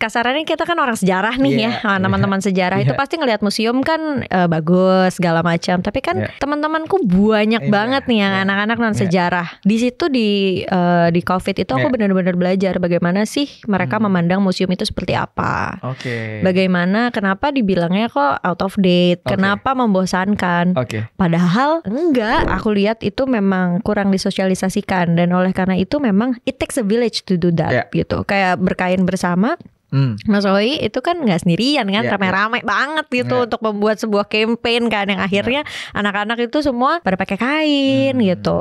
kasarannya kita kan orang sejarah nih teman-teman sejarah itu pasti ngelihat museum kan bagus segala macam. Tapi kan teman-temanku banyak banget nih yang anak-anak non sejarah. Di situ di COVID itu aku benar-benar belajar bagaimana sih mereka memandang museum itu seperti apa. Bagaimana, kenapa dibilangnya kok out of date, kenapa membosankan. Padahal enggak, aku lihat itu memang kurang disosialisasikan, dan oleh karena itu memang it takes a village to do that gitu. Kayak berkain bersama. Mas Roy itu kan nggak sendirian kan, rame-rame banget gitu untuk membuat sebuah campaign kan, yang akhirnya anak-anak itu semua pada pakai kain gitu.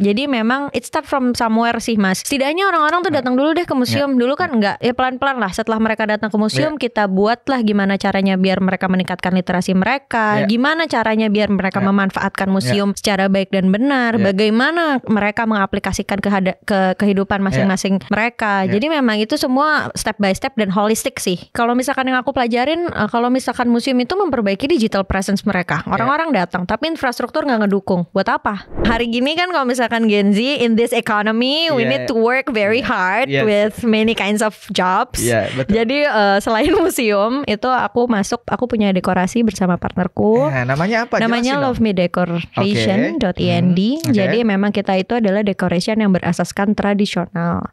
Jadi memang it start from somewhere sih Mas. Setidaknya orang-orang tuh datang dulu deh ke museum. Dulu kan nggak, ya pelan-pelan lah. Setelah mereka datang ke museum, kita buatlah gimana caranya biar mereka meningkatkan literasi mereka, gimana caranya biar mereka memanfaatkan museum secara baik dan benar, bagaimana mereka mengaplikasikan ke kehidupan masing-masing mereka. Jadi memang itu semua step by step dan holistik sih. Kalau misalkan yang aku pelajarin, kalau misalkan museum itu memperbaiki digital presence mereka, orang-orang datang, tapi infrastruktur nggak ngedukung. Buat apa? Hari gini kan kalau misalkan Gen Z in this economy, we need to work very hard with many kinds of jobs. Jadi selain museum itu aku punya dekorasi bersama partnerku. Namanya apa? Namanya Love Me Decoration.ind. Jadi memang kita itu adalah decoration yang berasaskan tradisional.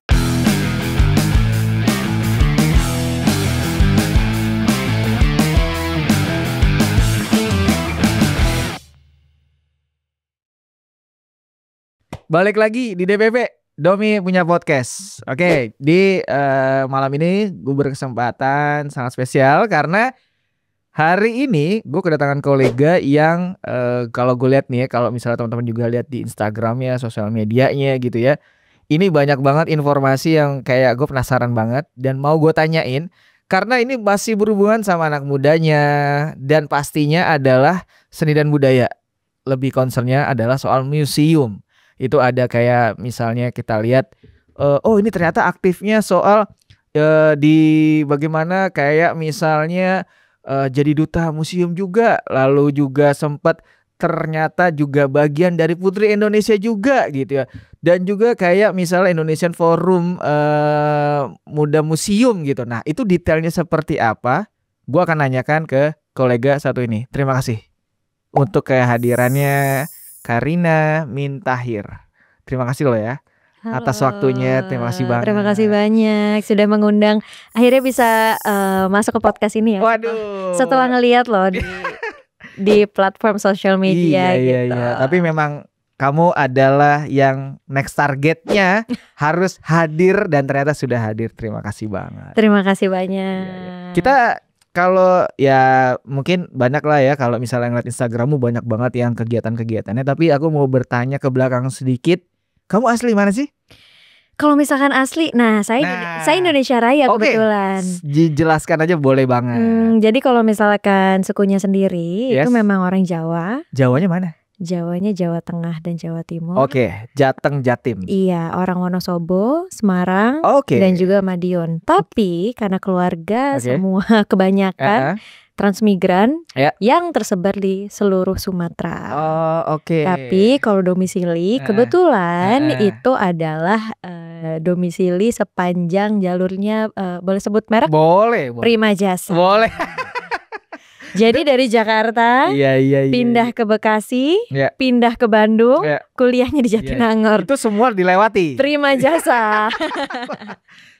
Balik lagi di DPP, Domi punya podcast. Oke, di malam ini gue berkesempatan sangat spesial karena hari ini gue kedatangan kolega yang kalau gue lihat nih ya, kalau misalnya teman-teman juga lihat di Instagramnya, sosial medianya gitu ya, ini banyak banget informasi yang kayak gue penasaran banget dan mau gue tanyain karena ini masih berhubungan sama anak mudanya dan pastinya adalah seni dan budaya. Lebih concernnya adalah soal museum. Itu ada kayak misalnya kita lihat oh ini ternyata aktifnya soal di bagaimana kayak misalnya jadi duta museum juga, lalu juga sempat ternyata juga bagian dari Putri Indonesia juga gitu ya, dan juga kayak misalnya Indonesian Forum Muda Museum gitu. Nah itu detailnya seperti apa, gua akan nanyakan ke kolega satu ini. Terima kasih untuk kehadirannya Karina Mintahir. Terima kasih loh ya. Halo. Atas waktunya. Terima kasih banget. Terima kasih banyak sudah mengundang. Akhirnya bisa masuk ke podcast ini ya. Waduh. Setelah ngelihat loh di platform sosial media gitu. Iya. Tapi memang kamu adalah yang next targetnya harus hadir dan ternyata sudah hadir. Terima kasih banget. Terima kasih banyak. Kita kalau ya mungkin banyak lah ya, kalau misalnya ngeliat Instagrammu banyak banget yang kegiatan-kegiatannya. Tapi aku mau bertanya ke belakang sedikit. Kamu asli mana sih? Kalau misalkan asli, saya Indonesia Raya kebetulan. Jelaskan aja boleh banget. Jadi kalau misalkan sukunya sendiri itu memang orang Jawa. Jawanya mana? Jawanya Jawa Tengah dan Jawa Timur. Jateng Jatim. Iya, orang Wonosobo, Semarang, dan juga Madiun. Tapi karena keluarga semua kebanyakan transmigran yang tersebar di seluruh Sumatera. Tapi kalau domisili kebetulan itu adalah domisili sepanjang jalurnya, boleh sebut merek? Boleh. Prima Jasa. Boleh. Jadi dari Jakarta pindah ke Bekasi, pindah ke Bandung, kuliahnya di Jatinangor. Itu semua dilewati. Prima Jasa.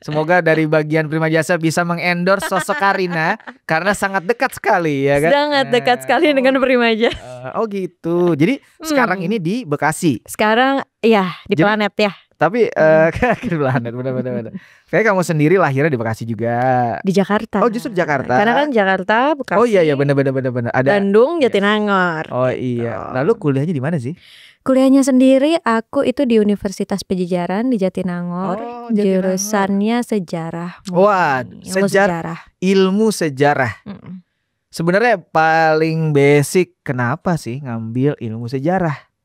Semoga dari bagian Prima Jasa bisa mengendorse sosok Karina karena sangat dekat sekali ya kan. Sangat dekat sekali dengan Prima Jasa. Oh gitu. Jadi sekarang ini di Bekasi. Sekarang ya di Planet ya. Tapi Planet benar-benar. Kayak kamu sendiri lahirnya di Bekasi juga. Di Jakarta. Oh justru di Jakarta. Karena kan Jakarta, Bekasi. Oh iya benar. Ada Bandung, Jatinangor. Oh iya. Lalu kuliahnya di mana sih? Kuliahnya sendiri aku itu di Universitas Pajajaran di Jatinangor. Jurusannya sejarah. Wah, sejarah. Ilmu sejarah. Sebenarnya paling basic kenapa sih ngambil ilmu sejarah?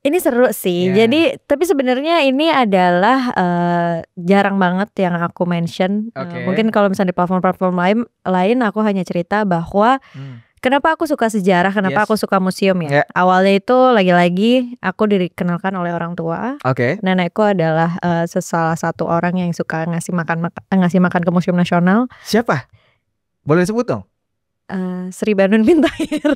Ini seru sih. Jadi tapi sebenarnya ini adalah jarang banget yang aku mention. Mungkin kalau misalnya di platform-platform lain aku hanya cerita bahwa Kenapa aku suka sejarah, kenapa aku suka museum ya? Awalnya itu lagi-lagi aku dikenalkan oleh orang tua. Nenekku adalah salah satu orang yang suka ngasih makan ke Museum Nasional. Siapa? Boleh disebut dong? Sri Banun Bintair.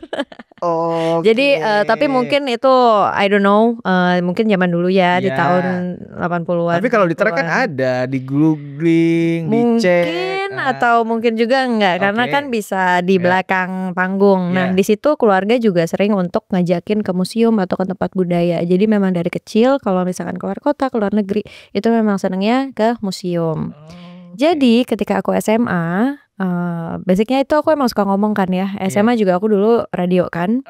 Jadi tapi mungkin itu I don't know, mungkin zaman dulu ya di tahun 80-an. Tapi kalau diterang kan ada di googling, mungkin atau mungkin juga enggak karena kan bisa di belakang panggung. Nah, di situ keluarga juga sering untuk ngajakin ke museum atau ke tempat budaya. Jadi memang dari kecil kalau misalkan keluar kota, keluar negeri, itu memang senangnya ke museum. Jadi ketika aku SMA, basicnya itu aku emang suka ngomong kan ya. SMA juga aku dulu radio kan.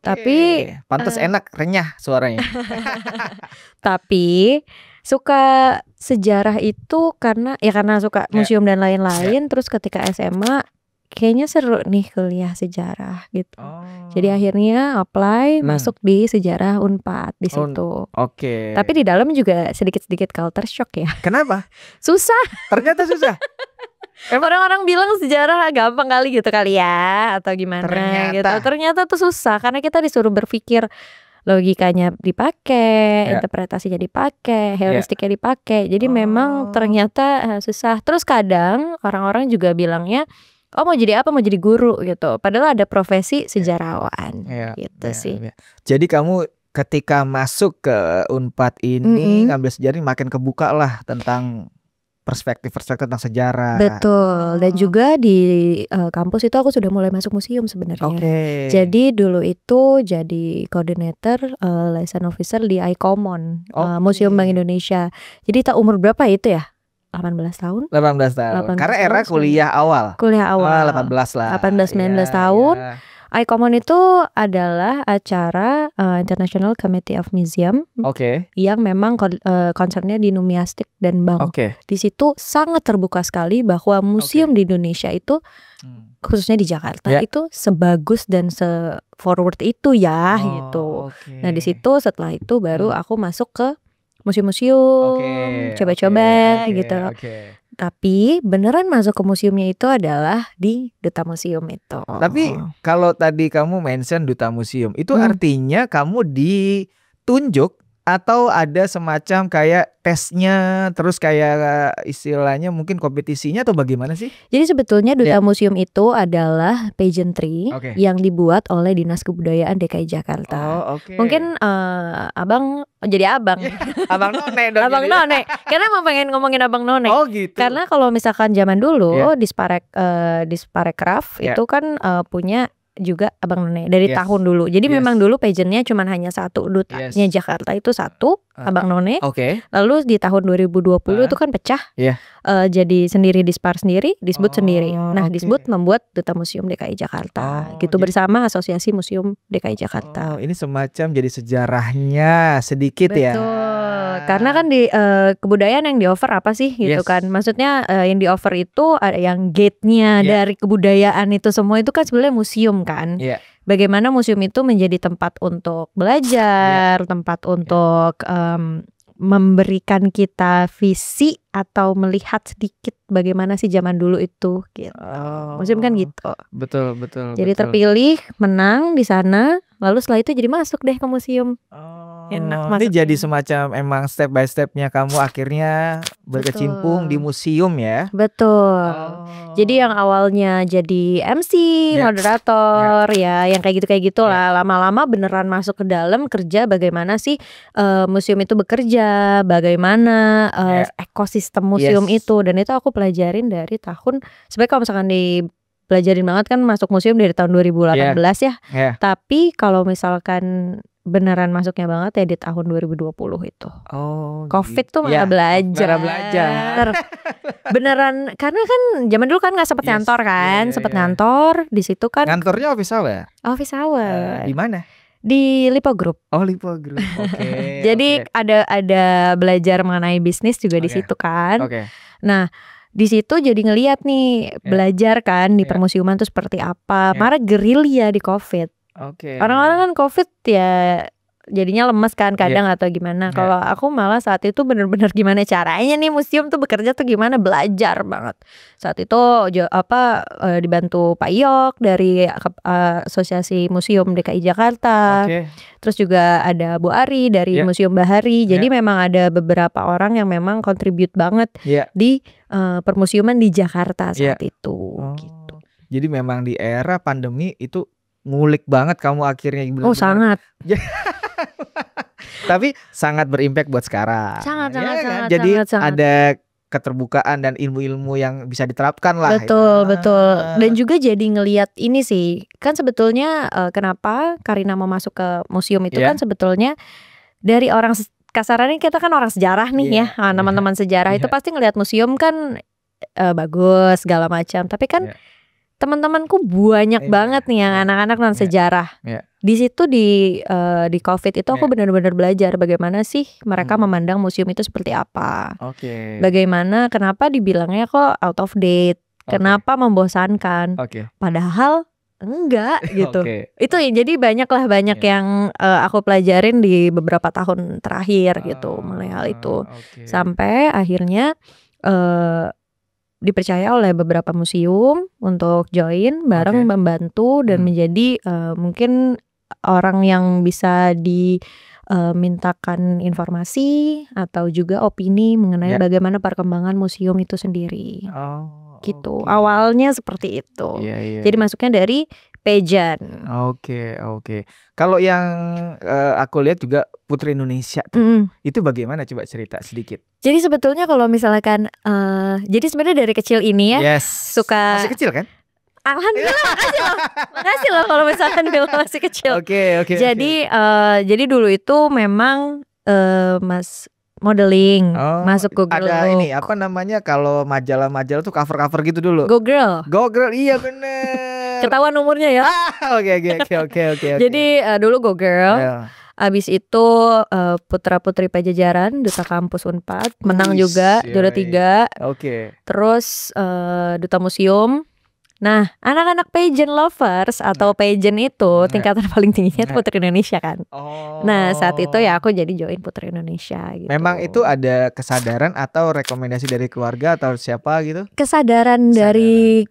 Tapi pantas enak, renyah suaranya. Tapi suka sejarah itu karena suka museum dan lain-lain. Terus ketika SMA kayaknya seru nih kuliah sejarah gitu. Jadi akhirnya apply masuk di sejarah Unpad di situ. Tapi di dalam juga sedikit-sedikit culture shock ya. Kenapa? Susah. Ternyata susah. Orang-orang bilang sejarah gampang kali gitu kali ya atau gimana gitu. Ternyata tuh susah karena kita disuruh berpikir, logikanya dipakai, interpretasinya dipakai, heuristiknya dipakai. Jadi memang ternyata susah. Terus kadang orang-orang juga bilangnya, mau jadi apa? Mau jadi guru gitu. Padahal ada profesi sejarawan gitu sih. Jadi kamu ketika masuk ke Unpad ini ngambil sejarah makin kebuka lah tentang perspektif tentang sejarah. Betul. Dan juga di kampus itu aku sudah mulai masuk museum sebenarnya. Jadi dulu itu jadi koordinator liaison officer di ICOMON, Museum Bank Indonesia. Jadi tak umur berapa itu ya? 18 tahun. 18 tahun. Karena era kuliah awal. 18 lah. 18-19 tahun. ICOMON itu adalah acara International Committee of Museum yang memang concernnya di numismatik dan bank. Di situ sangat terbuka sekali bahwa museum di Indonesia itu khususnya di Jakarta itu sebagus dan se-forward itu ya gitu. Nah di situ setelah itu baru aku masuk ke museum-museum, coba-coba gitu. Tapi beneran masuk ke museumnya itu adalah di Duta Museum itu. Tapi kalau tadi kamu mention Duta Museum, itu artinya kamu ditunjuk atau ada semacam kayak tesnya, terus kayak istilahnya mungkin kompetisinya atau bagaimana sih? Jadi sebetulnya Duta Museum itu adalah pageantry yang dibuat oleh Dinas Kebudayaan DKI Jakarta. Mungkin abang jadi abang. Abang None dong. Abang None. Karena emang pengen ngomongin Abang None. Gitu. Karena kalau misalkan zaman dulu di Sparekraf itu kan punya juga Abang None dari tahun dulu. Jadi memang dulu pageantnya cuma hanya satu, dutanya Jakarta itu satu, Abang None. Lalu di tahun 2020 itu kan pecah. Jadi sendiri Dispar sendiri, Disbud sendiri. Nah, Disbud membuat Duta Museum DKI Jakarta gitu bersama Asosiasi Museum DKI Jakarta. Ini semacam jadi sejarahnya sedikit ya. Karena kan di kebudayaan yang di offer apa sih gitu kan. Maksudnya yang di offer itu yang gate-nya dari kebudayaan itu semua itu kan sebenarnya museum kan. Bagaimana museum itu menjadi tempat untuk belajar, tempat untuk memberikan kita visi atau melihat sedikit bagaimana sih zaman dulu itu gitu. Museum kan gitu. Betul. Jadi terpilih, menang di sana, lalu setelah itu jadi masuk deh ke museum. Enak, ini jadi semacam emang step by stepnya kamu akhirnya berkecimpung di museum ya. Betul. Jadi yang awalnya jadi MC, moderator ya, yang kayak gitu lah. Lama-lama beneran masuk ke dalam kerja bagaimana sih museum itu bekerja, bagaimana ekosistem museum itu. Dan itu aku pelajarin dari tahun, sebenarnya kalau misalkan dipelajarin banget kan masuk museum dari tahun 2018 ya. Tapi kalau misalkan beneran masuknya banget ya di tahun 2020 itu. Covid tuh malah belajar. Beneran karena kan zaman dulu kan nggak sempet ngantor kan, sempet ngantor di situ kan. Ngantornya office hour. Office hour. Di mana? Di Lipo Group. Lipo Group. Jadi ada belajar mengenai bisnis juga di situ kan. Nah, di situ jadi ngeliat nih belajar kan di permusiuman tuh seperti apa. Malah gerilya di Covid. Orang-orang kan Covid ya jadinya lemes kan kadang atau gimana. Kalau aku malah saat itu bener-bener gimana caranya nih museum tuh bekerja tuh gimana, belajar banget. Saat itu dibantu Pak Yok dari Asosiasi Museum DKI Jakarta. Terus juga ada Bu Ari dari Museum Bahari. Jadi memang ada beberapa orang yang memang kontribut banget di permuseuman di Jakarta saat itu gitu. Jadi memang di era pandemi itu ngulik banget kamu akhirnya bener-bener. Oh sangat. Tapi sangat berimpact buat sekarang. Sangat. Jadi ada keterbukaan dan ilmu-ilmu yang bisa diterapkan lah. Betul. Dan juga jadi ngelihat ini sih, kan sebetulnya kenapa Karina mau masuk ke museum itu kan sebetulnya dari orang kasarannya kita kan orang sejarah nih ya, teman-teman sejarah itu pasti ngelihat museum kan bagus segala macam. Tapi kan teman-temanku banyak banget nih yang anak-anak non sejarah. Di situ di COVID itu aku benar-benar belajar bagaimana sih mereka memandang museum itu seperti apa. Bagaimana, kenapa dibilangnya kok out of date, kenapa membosankan. Padahal enggak gitu. Itu jadi banyak yang aku pelajarin di beberapa tahun terakhir gitu mengenai hal itu. Sampai akhirnya dipercaya oleh beberapa museum untuk join bareng membantu dan menjadi mungkin orang yang bisa dimintakan informasi atau juga opini mengenai bagaimana perkembangan museum itu sendiri. Gitu. Awalnya seperti itu. Jadi masuknya dari pageant. Kalau yang aku lihat juga Putri Indonesia tuh, itu bagaimana, coba cerita sedikit. Jadi sebetulnya kalau misalkan jadi sebenarnya dari kecil ini ya suka. Masih kecil kan? Alhamdulillah, makasih loh kalau misalkan bilang masih kecil. Jadi dulu itu memang Mas modeling, masuk Go Girl. Ada ini apa namanya kalau majalah-majalah tuh cover-cover gitu dulu. Go Girl, iya bener. Ketahuan umurnya ya. Oke. Jadi dulu Go Girl. Abis itu Putra Putri Pajajaran, Duta Kampus Unpad, menang juga juara 3. Terus Duta Museum. Nah, anak-anak pageant lovers atau pageant itu tingkatan paling tingginya itu Putri Indonesia kan. Nah, saat itu ya aku jadi join Putri Indonesia gitu. Memang itu ada kesadaran atau rekomendasi dari keluarga atau siapa gitu? Kesadaran dari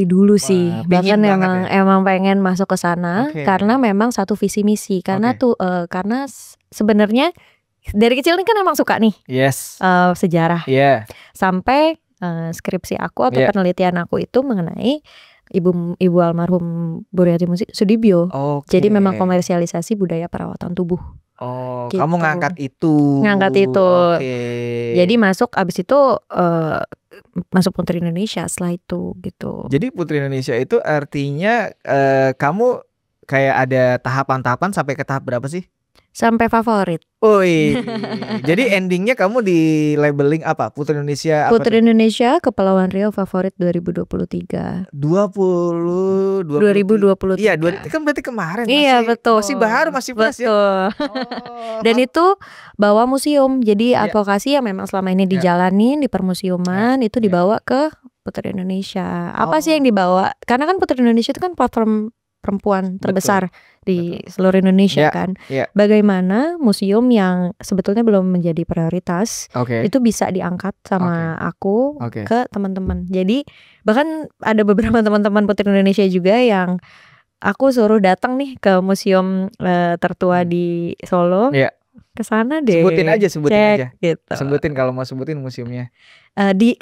dulu sih. Bahkan emang pengen masuk ke sana karena memang satu visi misi. Karena karena sebenarnya dari kecil ini kan emang suka nih. Sejarah. Sampai skripsi aku atau penelitian aku itu mengenai ibu almarhum Buryati Sudibyo. Jadi memang komersialisasi budaya perawatan tubuh. Gitu. Kamu ngangkat itu. Jadi masuk abis itu masuk Putri Indonesia setelah itu gitu. Jadi Putri Indonesia itu artinya kamu kayak ada tahapan-tahapan sampai ke tahap berapa sih? Sampai favorit. Jadi endingnya kamu di labeling apa? Putri Indonesia apa? Putri Indonesia Kepulauan Riau favorit 2023. 2023. Iya, kan berarti kemarin. Iya, betul. Masih baru, masih pas ya. Dan itu bawa museum. Jadi advokasi yang memang selama ini dijalanin di permuseuman itu dibawa ke Putri Indonesia. Apa sih yang dibawa? Karena kan Putri Indonesia itu kan platform perempuan terbesar di seluruh Indonesia kan. Bagaimana museum yang sebetulnya belum menjadi prioritas itu bisa diangkat sama aku ke teman-teman. Jadi bahkan ada beberapa teman-teman Putri Indonesia juga yang aku suruh datang nih ke museum tertua di Solo. Kesana deh. Sebutin aja gitu. Sebutin kalau mau sebutin museumnya.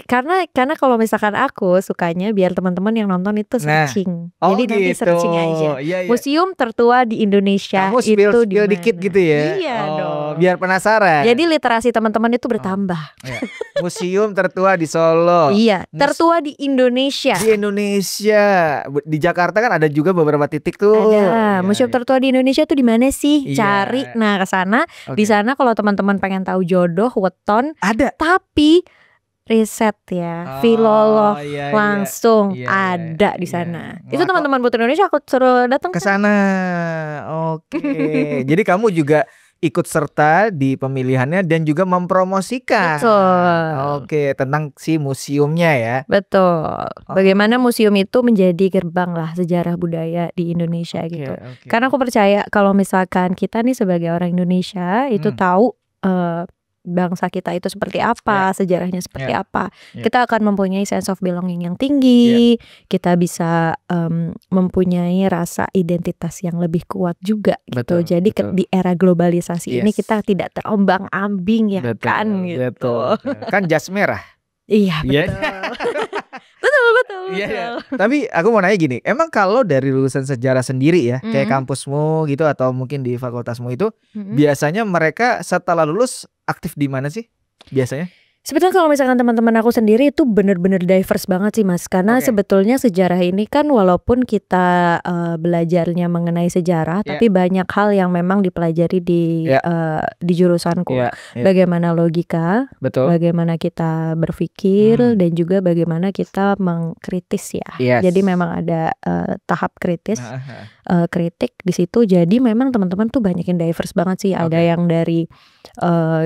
Karena kalau misalkan aku sukanya biar teman-teman yang nonton itu searching. Jadi nanti searching aja. Museum tertua di Indonesia. Kamu itu dikit gitu ya. Iya dong. Biar penasaran. Jadi literasi teman-teman itu bertambah. Museum tertua di Solo. Iya, tertua di Indonesia. Di Indonesia. Di Jakarta kan ada juga beberapa titik tuh. Ada. Museum tertua di Indonesia tuh di mana sih? Cari. Nah, ke sana. Di sana kalau teman-teman pengen tahu jodoh, weton, ada. Tapi riset ya, filolog langsung ada di sana. Itu teman-teman Putri Indonesia aku suruh datang ke sana. Jadi kamu juga ikut serta di pemilihannya dan juga mempromosikan. Betul. Oke, tentang si museumnya ya. Betul. Bagaimana museum itu menjadi gerbang lah sejarah budaya di Indonesia gitu. Karena aku percaya kalau misalkan kita nih sebagai orang Indonesia itu tahu bangsa kita itu seperti apa, sejarahnya seperti apa, kita akan mempunyai sense of belonging yang tinggi, kita bisa mempunyai rasa identitas yang lebih kuat juga gitu. Jadi di era globalisasi ini kita tidak terombang-ambing ya kan gitu. Kan jas merah. Iya betul. betul. Tapi aku mau nanya gini, emang kalau dari lulusan sejarah sendiri ya, kayak kampusmu gitu atau mungkin di fakultasmu itu, biasanya mereka setelah lulus aktif di mana sih biasanya? Sebetulnya kalau misalkan teman-teman aku sendiri itu bener-bener diverse banget sih Mas. Karena sebetulnya sejarah ini kan walaupun kita belajarnya mengenai sejarah, tapi banyak hal yang memang dipelajari di jurusanku. Bagaimana logika, bagaimana kita berpikir, dan juga bagaimana kita mengkritis ya. Jadi memang ada tahap kritis, kritik di situ. Jadi memang teman-teman tuh banyak yang diverse banget sih. Ada yang dari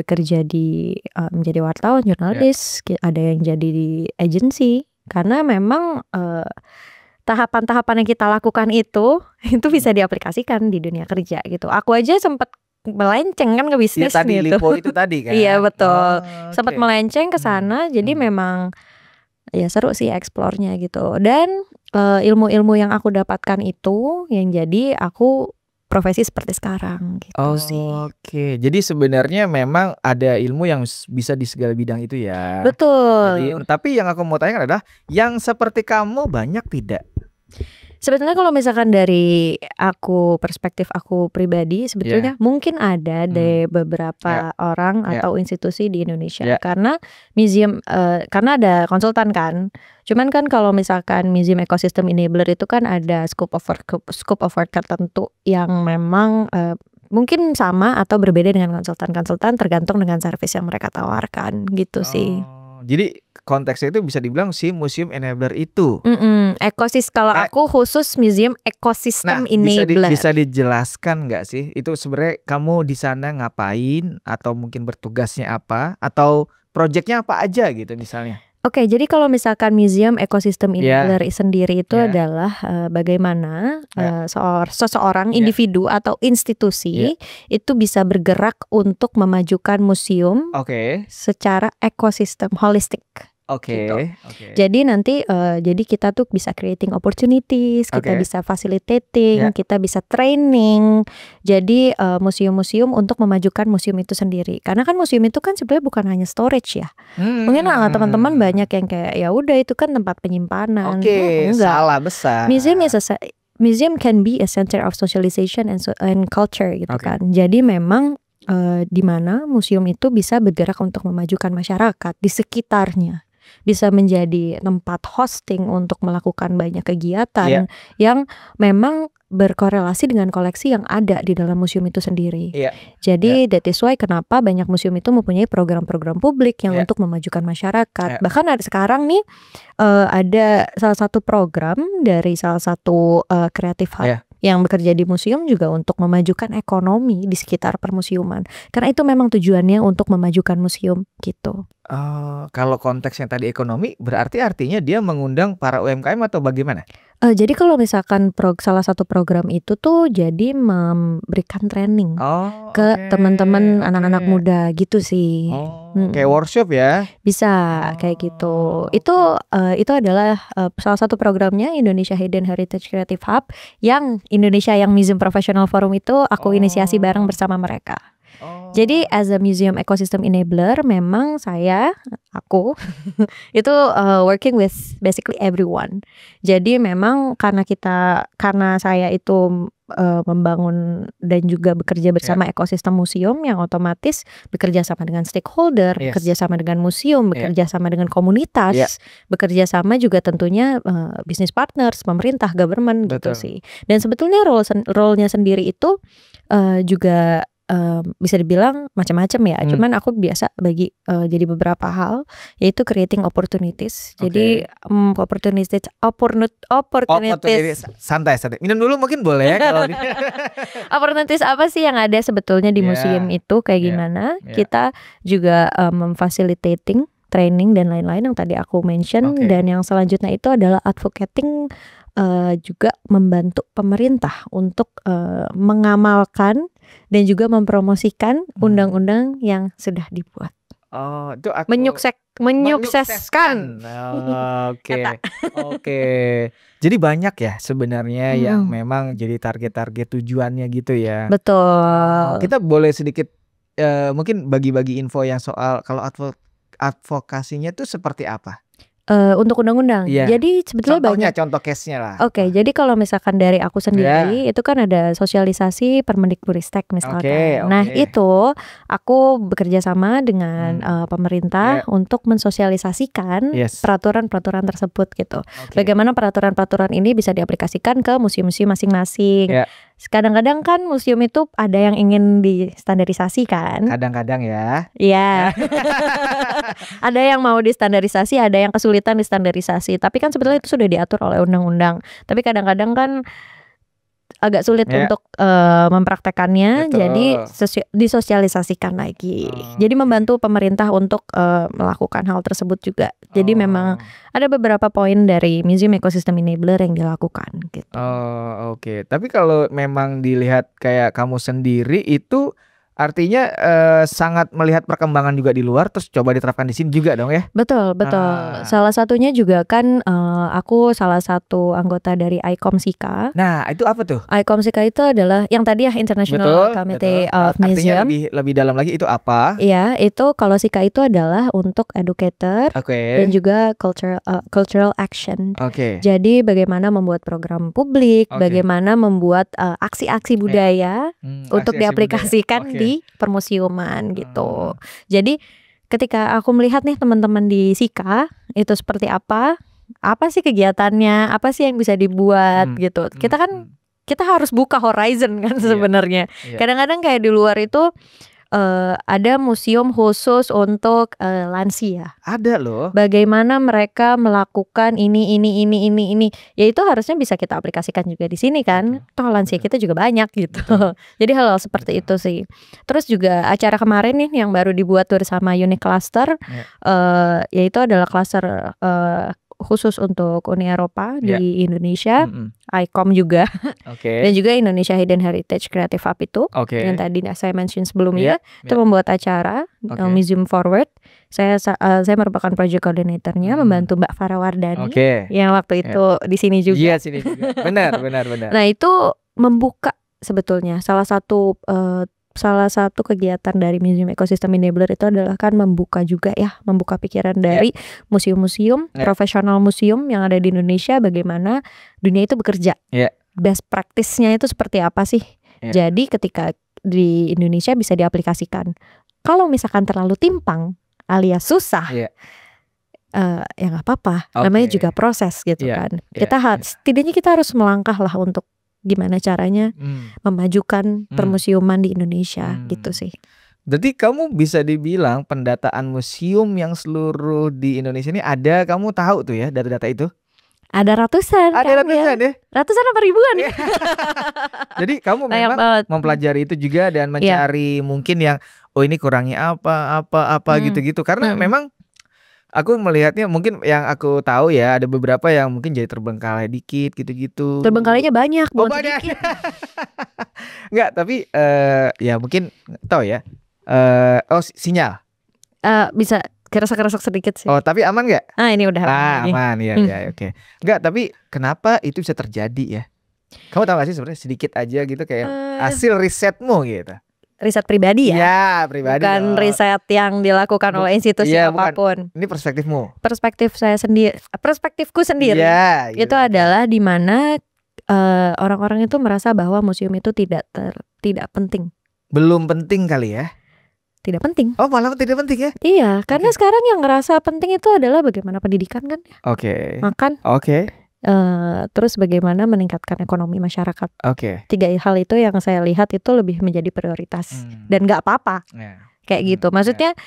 kerja di menjadi wartawan, jurnalis, ada yang jadi di agency. Karena memang tahapan-tahapan yang kita lakukan itu bisa diaplikasikan di dunia kerja gitu. Aku aja sempat melenceng kan ke bisnis tadi gitu. Lipo itu tadi kan. Iya betul. Sempat melenceng ke sana. Jadi memang ya seru sih eksplornya gitu. Dan ilmu-ilmu yang aku dapatkan itu yang jadi aku profesi seperti sekarang gitu sih. Oke, jadi sebenarnya memang ada ilmu yang bisa di segala bidang itu ya. Betul. Jadi, tapi yang aku mau tanya adalah yang seperti kamu banyak tidak? Sebetulnya kalau misalkan dari perspektif aku pribadi, sebetulnya mungkin ada dari beberapa orang atau institusi di Indonesia. Karena museum, karena ada konsultan kan. Cuman kan kalau misalkan museum ecosystem enabler itu kan ada scope of work tertentu yang memang mungkin sama atau berbeda dengan konsultan-konsultan tergantung dengan service yang mereka tawarkan gitu sih. Jadi konteksnya itu bisa dibilang si museum enabler itu. Kalau aku khusus museum ekosistem enabler. Bisa dijelaskan nggak sih? Itu sebenarnya kamu di sana ngapain atau mungkin bertugasnya apa atau proyeknya apa aja gitu misalnya? Oke, jadi kalau misalkan museum ekosistem enabler sendiri itu adalah bagaimana seseorang individu atau institusi itu bisa bergerak untuk memajukan museum secara ekosistem holistik. Gitu. Jadi nanti jadi kita tuh bisa creating opportunities, kita bisa facilitating, kita bisa training. Jadi museum-museum untuk memajukan museum itu sendiri. Karena kan museum itu kan sebenarnya bukan hanya storage ya. Mungkin teman-teman banyak yang kayak ya udah itu kan tempat penyimpanan. Enggak. Salah besar. Museum can be a center of socialization and culture gitu kan. Jadi memang di mana museum itu bisa bergerak untuk memajukan masyarakat di sekitarnya. Bisa menjadi tempat hosting untuk melakukan banyak kegiatan yang memang berkorelasi dengan koleksi yang ada di dalam museum itu sendiri. Jadi that is why kenapa banyak museum itu mempunyai program-program publik yang untuk memajukan masyarakat. Bahkan ada sekarang nih ada salah satu program dari salah satu Creative Hub yang bekerja di museum juga untuk memajukan ekonomi di sekitar permuseuman. Karena itu memang tujuannya untuk memajukan museum gitu. Kalau konteks yang tadi ekonomi berarti artinya dia mengundang para UMKM atau bagaimana? Jadi kalau misalkan salah satu program itu tuh jadi memberikan training ke teman-teman anak-anak muda gitu sih. Kayak workshop ya? Bisa kayak gitu. Itu adalah salah satu programnya Indonesia Hidden Heritage Creative Hub yang Indonesia yang Museum Professional Forum itu aku inisiasi bareng bersama mereka. Jadi as a museum ecosystem enabler memang aku itu working with basically everyone. Jadi memang karena saya itu membangun dan juga bekerja bersama ekosistem museum yang otomatis bekerja sama dengan stakeholder, bekerja sama dengan museum, bekerja sama dengan komunitas, bekerja sama juga tentunya business partners, pemerintah, government gitu sih. Dan sebetulnya role-nya sendiri itu juga bisa dibilang macam-macam ya. Cuman aku biasa bagi jadi beberapa hal, yaitu creating opportunities. Jadi opportunities. Santai. Minum dulu mungkin boleh ya kalau opportunities apa sih yang ada sebetulnya di museum itu kayak gimana? Kita juga memfasilitating training dan lain-lain yang tadi aku mention, dan yang selanjutnya itu adalah advocating, juga membantu pemerintah untuk mengamalkan dan juga mempromosikan undang-undang yang sudah dibuat. Oh, itu aku menyukseskan. Oke. Jadi banyak ya sebenarnya yang memang jadi target-target tujuannya gitu ya. Betul. Kita boleh sedikit mungkin bagi-bagi info yang soal kalau advokasinya tuh seperti apa? Untuk undang-undang. Jadi sebetulnya contoh case-nya lah. Jadi kalau misalkan dari aku sendiri itu kan ada sosialisasi Permendikbudristek misalkan. Nah, itu aku bekerja sama dengan pemerintah untuk mensosialisasikan peraturan-peraturan tersebut gitu. Bagaimana peraturan-peraturan ini bisa diaplikasikan ke museum-museum masing-masing. Kadang-kadang kan museum itu ada yang ingin distandarisasi kan. Kadang-kadang ya. Iya. Ada yang mau distandarisasi, ada yang kesulitan distandarisasi. Tapi kan sebetulnya itu sudah diatur oleh undang-undang. Tapi kadang-kadang kan agak sulit untuk mempraktekannya. Jadi disosialisasikan lagi. Jadi membantu pemerintah untuk melakukan hal tersebut juga. Jadi memang ada beberapa poin dari Museum Ecosystem Enabler yang dilakukan gitu. Tapi kalau memang dilihat kayak kamu sendiri itu artinya sangat melihat perkembangan juga di luar, terus coba diterapkan di sini juga dong ya? Betul. Salah satunya juga kan aku salah satu anggota dari ICOM-SICA. Nah, itu apa tuh? ICOM-SICA itu adalah yang tadi ya, International Committee of Museum. Artinya lebih dalam lagi itu apa? Iya, itu kalau SICA itu adalah untuk educator dan juga cultural action. Jadi bagaimana membuat program publik, bagaimana membuat aksi-aksi budaya untuk diaplikasikan di permusiuman gitu. Jadi ketika aku melihat nih teman-teman di SICA itu seperti apa sih kegiatannya, apa sih yang bisa dibuat gitu. Kita harus buka horizon kan sebenarnya. Kadang-kadang kayak di luar itu ada museum khusus untuk lansia. Ada loh. Bagaimana mereka melakukan ini. Ya itu harusnya bisa kita aplikasikan juga di sini kan. Toh lansia kita juga banyak gitu. Jadi hal-hal seperti itu sih. Terus juga acara kemarin nih yang baru dibuat bersama Unique Cluster, yaitu adalah cluster khusus untuk Uni Eropa di Indonesia, ICOM juga, dan juga Indonesia Hidden Heritage Creative Hub itu, yang tadi saya mention sebelumnya, itu membuat acara Museum Forward. Saya merupakan project coordinatornya, membantu Mbak Farah Wardani yang waktu itu di sini juga. Iya, sini juga. Benar. Nah, itu membuka sebetulnya salah satu kegiatan dari Museum Ecosystem Enabler itu adalah kan membuka pikiran dari museum-museum, profesional museum yang ada di Indonesia, bagaimana dunia itu bekerja. Best practice-nya itu seperti apa sih? Jadi ketika di Indonesia bisa diaplikasikan. Kalau misalkan terlalu timpang alias susah, ya nggak apa-apa. Namanya juga proses gitu kan. Setidaknya kita harus melangkah lah untuk gimana caranya memajukan permusiuman di Indonesia gitu sih. Berarti kamu bisa dibilang pendataan museum yang seluruh di Indonesia ini ada, kamu tahu tuh ya data-data itu? Ada ratusan. Ya? Ratusan apa ribuan ya? Jadi kamu memang mempelajari itu juga dan mencari mungkin yang ini kurangnya apa gitu-gitu. Karena memang aku melihatnya mungkin yang aku tahu ya ada beberapa yang mungkin jadi terbengkalai dikit gitu-gitu. Terbengkalainya banyak, bukan sedikit. Enggak, tapi ya mungkin tahu ya. Sinyal. Bisa keresak-keresak sedikit sih. Tapi aman nggak? Ini udah aman ya oke. Enggak, tapi kenapa itu bisa terjadi ya? Kamu tahu gak sih sebenarnya sedikit aja gitu kayak hasil risetmu gitu. Riset pribadi ya? Iya, pribadi. Bukan riset yang dilakukan oleh institusi apapun. Ini perspektifmu. Perspektifku sendiri. Itu adalah di mana orang-orang itu merasa bahwa museum itu tidak penting. Belum penting kali ya? Tidak penting. Malah tidak penting ya? Iya, karena sekarang yang ngerasa penting itu adalah bagaimana pendidikan kan? Makan. terus bagaimana meningkatkan ekonomi masyarakat. Oke. 3 hal itu yang saya lihat itu lebih menjadi prioritas dan nggak apa-apa. Kayak gitu. Maksudnya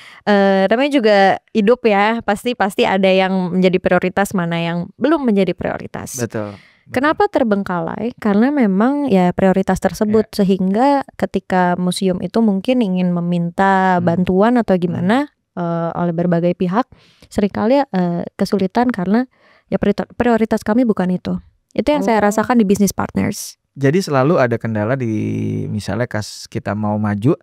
namanya juga hidup ya, pasti ada yang menjadi prioritas, mana yang belum menjadi prioritas. Betul. Kenapa terbengkalai? Karena memang ya prioritas tersebut sehingga ketika museum itu mungkin ingin meminta bantuan atau gimana oleh berbagai pihak, seringkali kesulitan karena ya prioritas kami bukan itu. Itu yang saya rasakan di business partners. Jadi selalu ada kendala di misalnya kita mau maju,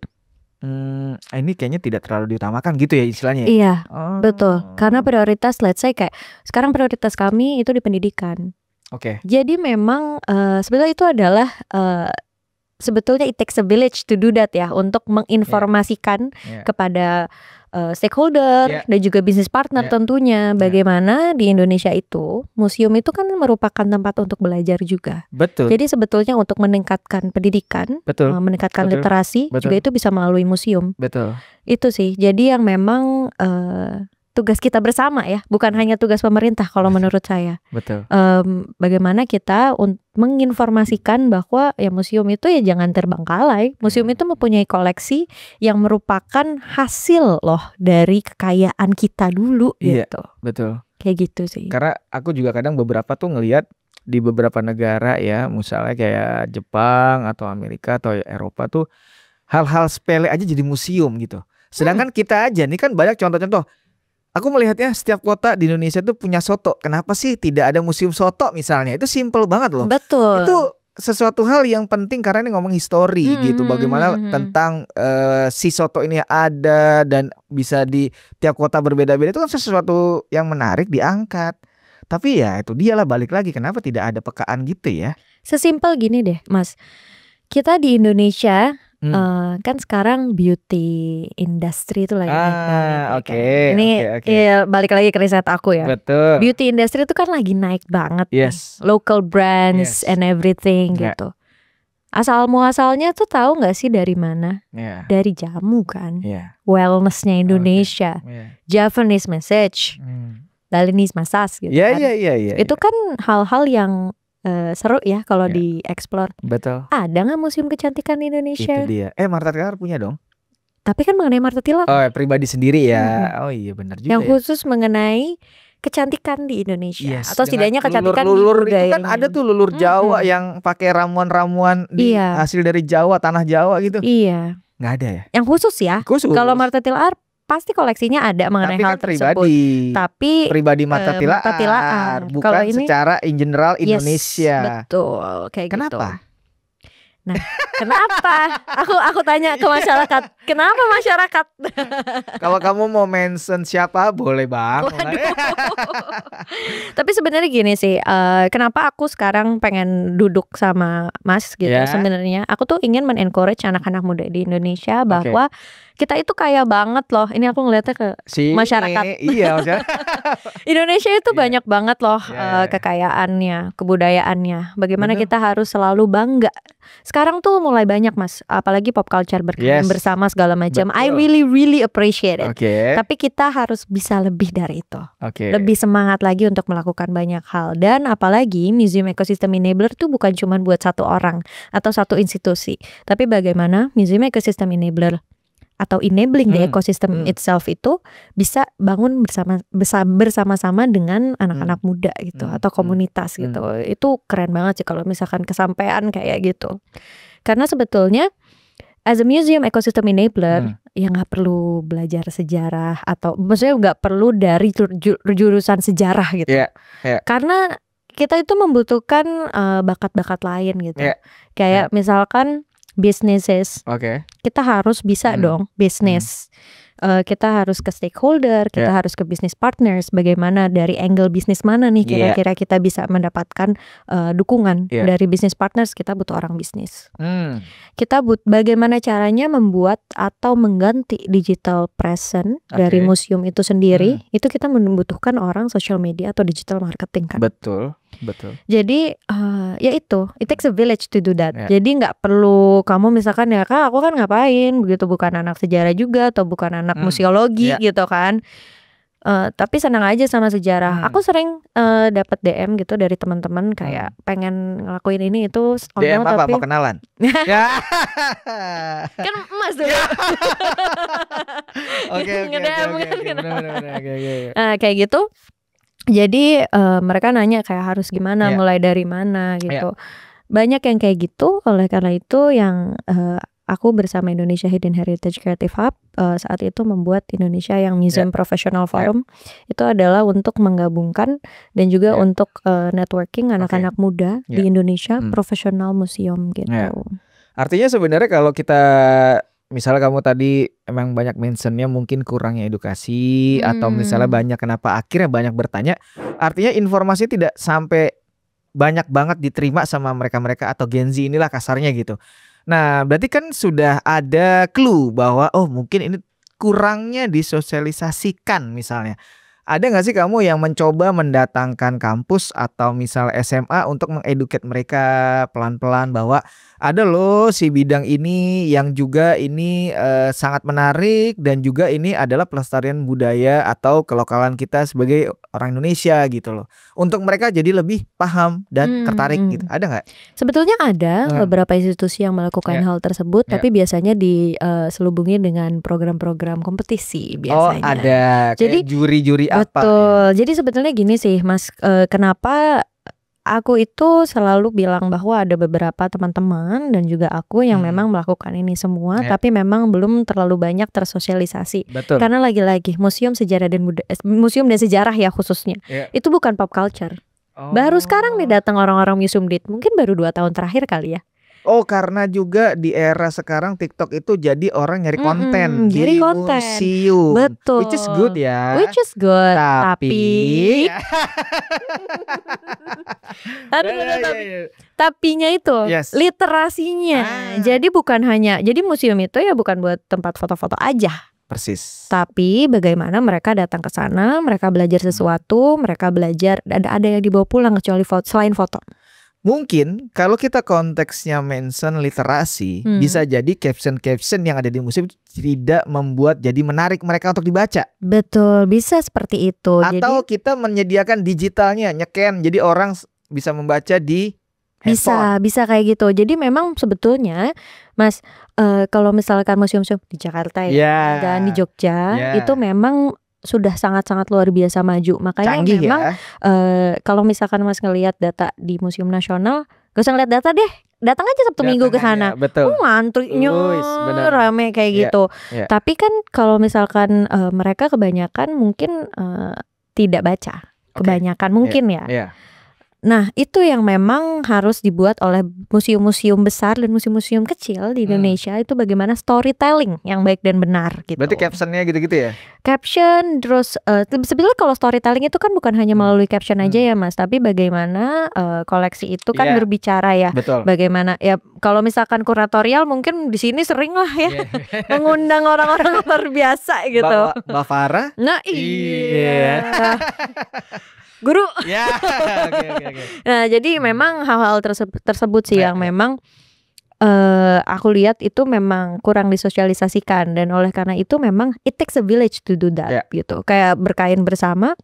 ini kayaknya tidak terlalu diutamakan gitu ya istilahnya. Iya, betul. Karena prioritas, let's say kayak sekarang prioritas kami itu di pendidikan. Oke. Jadi memang sebetulnya itu adalah sebetulnya it takes a village to do that ya, untuk menginformasikan kepada stakeholder dan juga business partner tentunya bagaimana di Indonesia itu museum itu kan merupakan tempat untuk belajar juga. Betul. Jadi sebetulnya untuk meningkatkan pendidikan, meningkatkan literasi juga itu bisa melalui museum. Betul. Itu sih. Jadi yang memang tugas kita bersama ya, bukan hanya tugas pemerintah kalau menurut saya. Betul. Bagaimana kita menginformasikan bahwa ya museum itu ya jangan terbengkalai. Museum itu mempunyai koleksi yang merupakan hasil loh dari kekayaan kita dulu gitu. Betul. Kayak gitu sih. Karena aku juga kadang beberapa tuh ngelihat di beberapa negara ya, misalnya kayak Jepang atau Amerika atau Eropa tuh hal-hal sepele aja jadi museum gitu. Sedangkan kita aja nih kan banyak contoh-contoh. Aku melihatnya setiap kota di Indonesia tuh punya soto. Kenapa sih tidak ada museum soto misalnya? Itu simple banget loh. Betul. Itu sesuatu hal yang penting karena ini ngomong histori gitu. Bagaimana tentang si soto ini ada dan bisa di tiap kota berbeda-beda. Itu kan sesuatu yang menarik diangkat. Tapi ya itu dialah balik lagi. Kenapa tidak ada pekaan gitu ya? Sesimpel gini deh Mas. Kita di Indonesia kan sekarang beauty industry itu lagi naik banget. Ini ya, balik lagi ke riset aku ya. Betul. Beauty industry itu kan lagi naik banget. Yes. Local brands and everything gitu. Asal muasalnya tuh tahu nggak sih dari mana? Dari jamu kan. Wellnessnya Indonesia. Japanese massage. Balinese massage gitu kan. Itu kan hal-hal yang seru ya kalau dieksplor. Betul. Ada nggak museum kecantikan di Indonesia? Itu dia. Marta Tilaar punya dong. Tapi kan mengenai Marta Tilaar. Oh, pribadi sendiri ya. Oh iya benar juga. Yang khusus mengenai kecantikan di Indonesia atau setidaknya kecantikan lulur di budayanya. Itu kan ada tuh lulur Jawa yang pakai ramuan-ramuan hasil dari Jawa, tanah Jawa gitu. Iya. Nggak ada ya? Yang khusus ya. Kalau Marta Tilaar pasti koleksinya ada mengenai hal tersebut. Tapi pribadi Marta Tilaar bukan kalau ini, secara in general Indonesia. Betul, kayak kenapa? Gitu. Nah, kenapa? Aku tanya ke masyarakat. Kenapa masyarakat? Kalau kamu mau mention siapa boleh bang. Tapi sebenarnya gini sih, kenapa aku sekarang pengen duduk sama Mas gitu sebenarnya. Aku tuh ingin men-encourage anak-anak muda di Indonesia bahwa kita itu kaya banget loh. Ini aku ngeliatnya ke masyarakat. Iya, Indonesia itu banyak banget loh kekayaannya, kebudayaannya. Bagaimana kita harus selalu bangga. Sekarang tuh mulai banyak Mas, apalagi pop culture berkembang bersama segala macam. I really appreciate it. Tapi kita harus bisa lebih dari itu. Lebih semangat lagi untuk melakukan banyak hal. Dan apalagi Museum Ecosystem Enabler tuh bukan cuma buat satu orang atau satu institusi. Tapi bagaimana Museum Ecosystem Enabler atau enabling the ecosystem itself itu bisa bangun bersama-sama dengan anak-anak muda gitu atau komunitas gitu. Itu keren banget sih kalau misalkan kesampaian kayak gitu. Karena sebetulnya as a museum ecosystem enabler ya nggak perlu belajar sejarah atau maksudnya nggak perlu dari jurusan sejarah gitu. Karena kita itu membutuhkan bakat-bakat lain gitu. Kayak misalkan businesses, kita harus bisa dong bisnis. Kita harus ke stakeholder, kita harus ke business partners. Bagaimana dari angle bisnis mana nih kira-kira kita bisa mendapatkan dukungan dari business partners? Kita butuh orang bisnis. Kita bagaimana caranya membuat atau mengganti digital presence dari museum itu sendiri? Itu kita membutuhkan orang social media atau digital marketing kan? Betul. Jadi ya itu, it takes a village to do that. Jadi nggak perlu kamu misalkan ya Kak, aku kan ngapain begitu, bukan anak sejarah juga atau bukan anak museologi gitu kan. Tapi senang aja sama sejarah. Aku sering dapat DM gitu dari teman-teman kayak pengen ngelakuin ini itu. DM apa? Tapi Mau kenalan? Ya. Kan emas tuh. Oke. Kayak gitu. Jadi mereka nanya kayak harus gimana, mulai dari mana gitu. Banyak yang kayak gitu. Oleh karena itu yang aku bersama Indonesia Hidden Heritage Creative Hub saat itu membuat Indonesia yang Museum Professional Forum. Itu adalah untuk menggabungkan dan juga untuk networking anak-anak muda di Indonesia Professional Museum gitu. Artinya sebenarnya kalau kita misalnya kamu tadi emang banyak mentionnya mungkin kurangnya edukasi atau misalnya banyak kenapa akhirnya banyak bertanya, artinya informasi tidak sampai banyak banget diterima sama mereka-mereka atau Gen Z inilah kasarnya gitu. Nah berarti kan sudah ada clue bahwa oh mungkin ini kurangnya disosialisasikan misalnya. Ada gak sih kamu yang mencoba mendatangkan kampus atau misal SMA untuk mengeduket mereka pelan-pelan bahwa ada loh si bidang ini yang juga ini sangat menarik dan juga ini adalah pelestarian budaya atau kelokalan kita sebagai orang Indonesia gitu loh. Untuk mereka jadi lebih paham dan tertarik gitu. Ada gak? Sebetulnya ada beberapa institusi yang melakukan hal tersebut, tapi biasanya diselubungi dengan program-program kompetisi biasanya. Oh ada, kayak juri-juri apa? Betul. Jadi sebetulnya gini sih Mas, kenapa aku itu selalu bilang bahwa ada beberapa teman-teman dan juga aku yang memang melakukan ini semua, tapi memang belum terlalu banyak tersosialisasi. Betul. Karena lagi-lagi museum sejarah dan museum dan sejarah ya khususnya, itu bukan pop culture. Baru sekarang nih datang orang-orang museum dit, mungkin baru 2 tahun terakhir kali ya. Oh karena juga di era sekarang TikTok itu jadi orang nyari konten jadi konten museum. Betul. Which is good ya. Which is good. Tapi tapinya itu literasinya. Jadi bukan hanya, jadi museum itu ya bukan buat tempat foto-foto aja. Persis. Tapi bagaimana mereka datang ke sana, mereka belajar sesuatu, mereka belajar ada yang dibawa pulang kecuali selain foto. Mungkin kalau kita konteksnya mention literasi, bisa jadi caption-caption yang ada di museum tidak membuat jadi menarik mereka untuk dibaca. Betul, bisa seperti itu. Atau jadi, kita menyediakan digitalnya, nyeken, jadi orang bisa membaca di handphone. Bisa kayak gitu. Jadi memang sebetulnya Mas, kalau misalkan museum-museum di Jakarta dan di Jogja itu memang sudah sangat-sangat luar biasa maju. Makanya canggih memang kalau misalkan Mas ngelihat data di Museum Nasional, gak usah ngeliat data deh, datang aja Sabtu Minggu ke sana. Ngantrinya rame kayak gitu. Tapi kan kalau misalkan mereka kebanyakan mungkin tidak baca. Kebanyakan mungkin ya. Nah itu yang memang harus dibuat oleh museum-museum besar dan museum-museum kecil di Indonesia. Itu bagaimana storytelling yang baik dan benar gitu. Berarti captionnya gitu-gitu ya? Caption, terus sebenarnya kalau storytelling itu kan bukan hanya melalui caption aja ya Mas, tapi bagaimana koleksi itu kan berbicara ya. Betul. Bagaimana ya kalau misalkan kuratorial mungkin di sini sering lah ya mengundang orang-orang luar biasa gitu. Mbak Farah? Nah iya. Guru. Ya. Okay. Nah, jadi memang hal-hal tersebut sih yang memang aku lihat itu memang kurang disosialisasikan, dan oleh karena itu memang it takes a village to do that gitu. Kayak berkain bersama.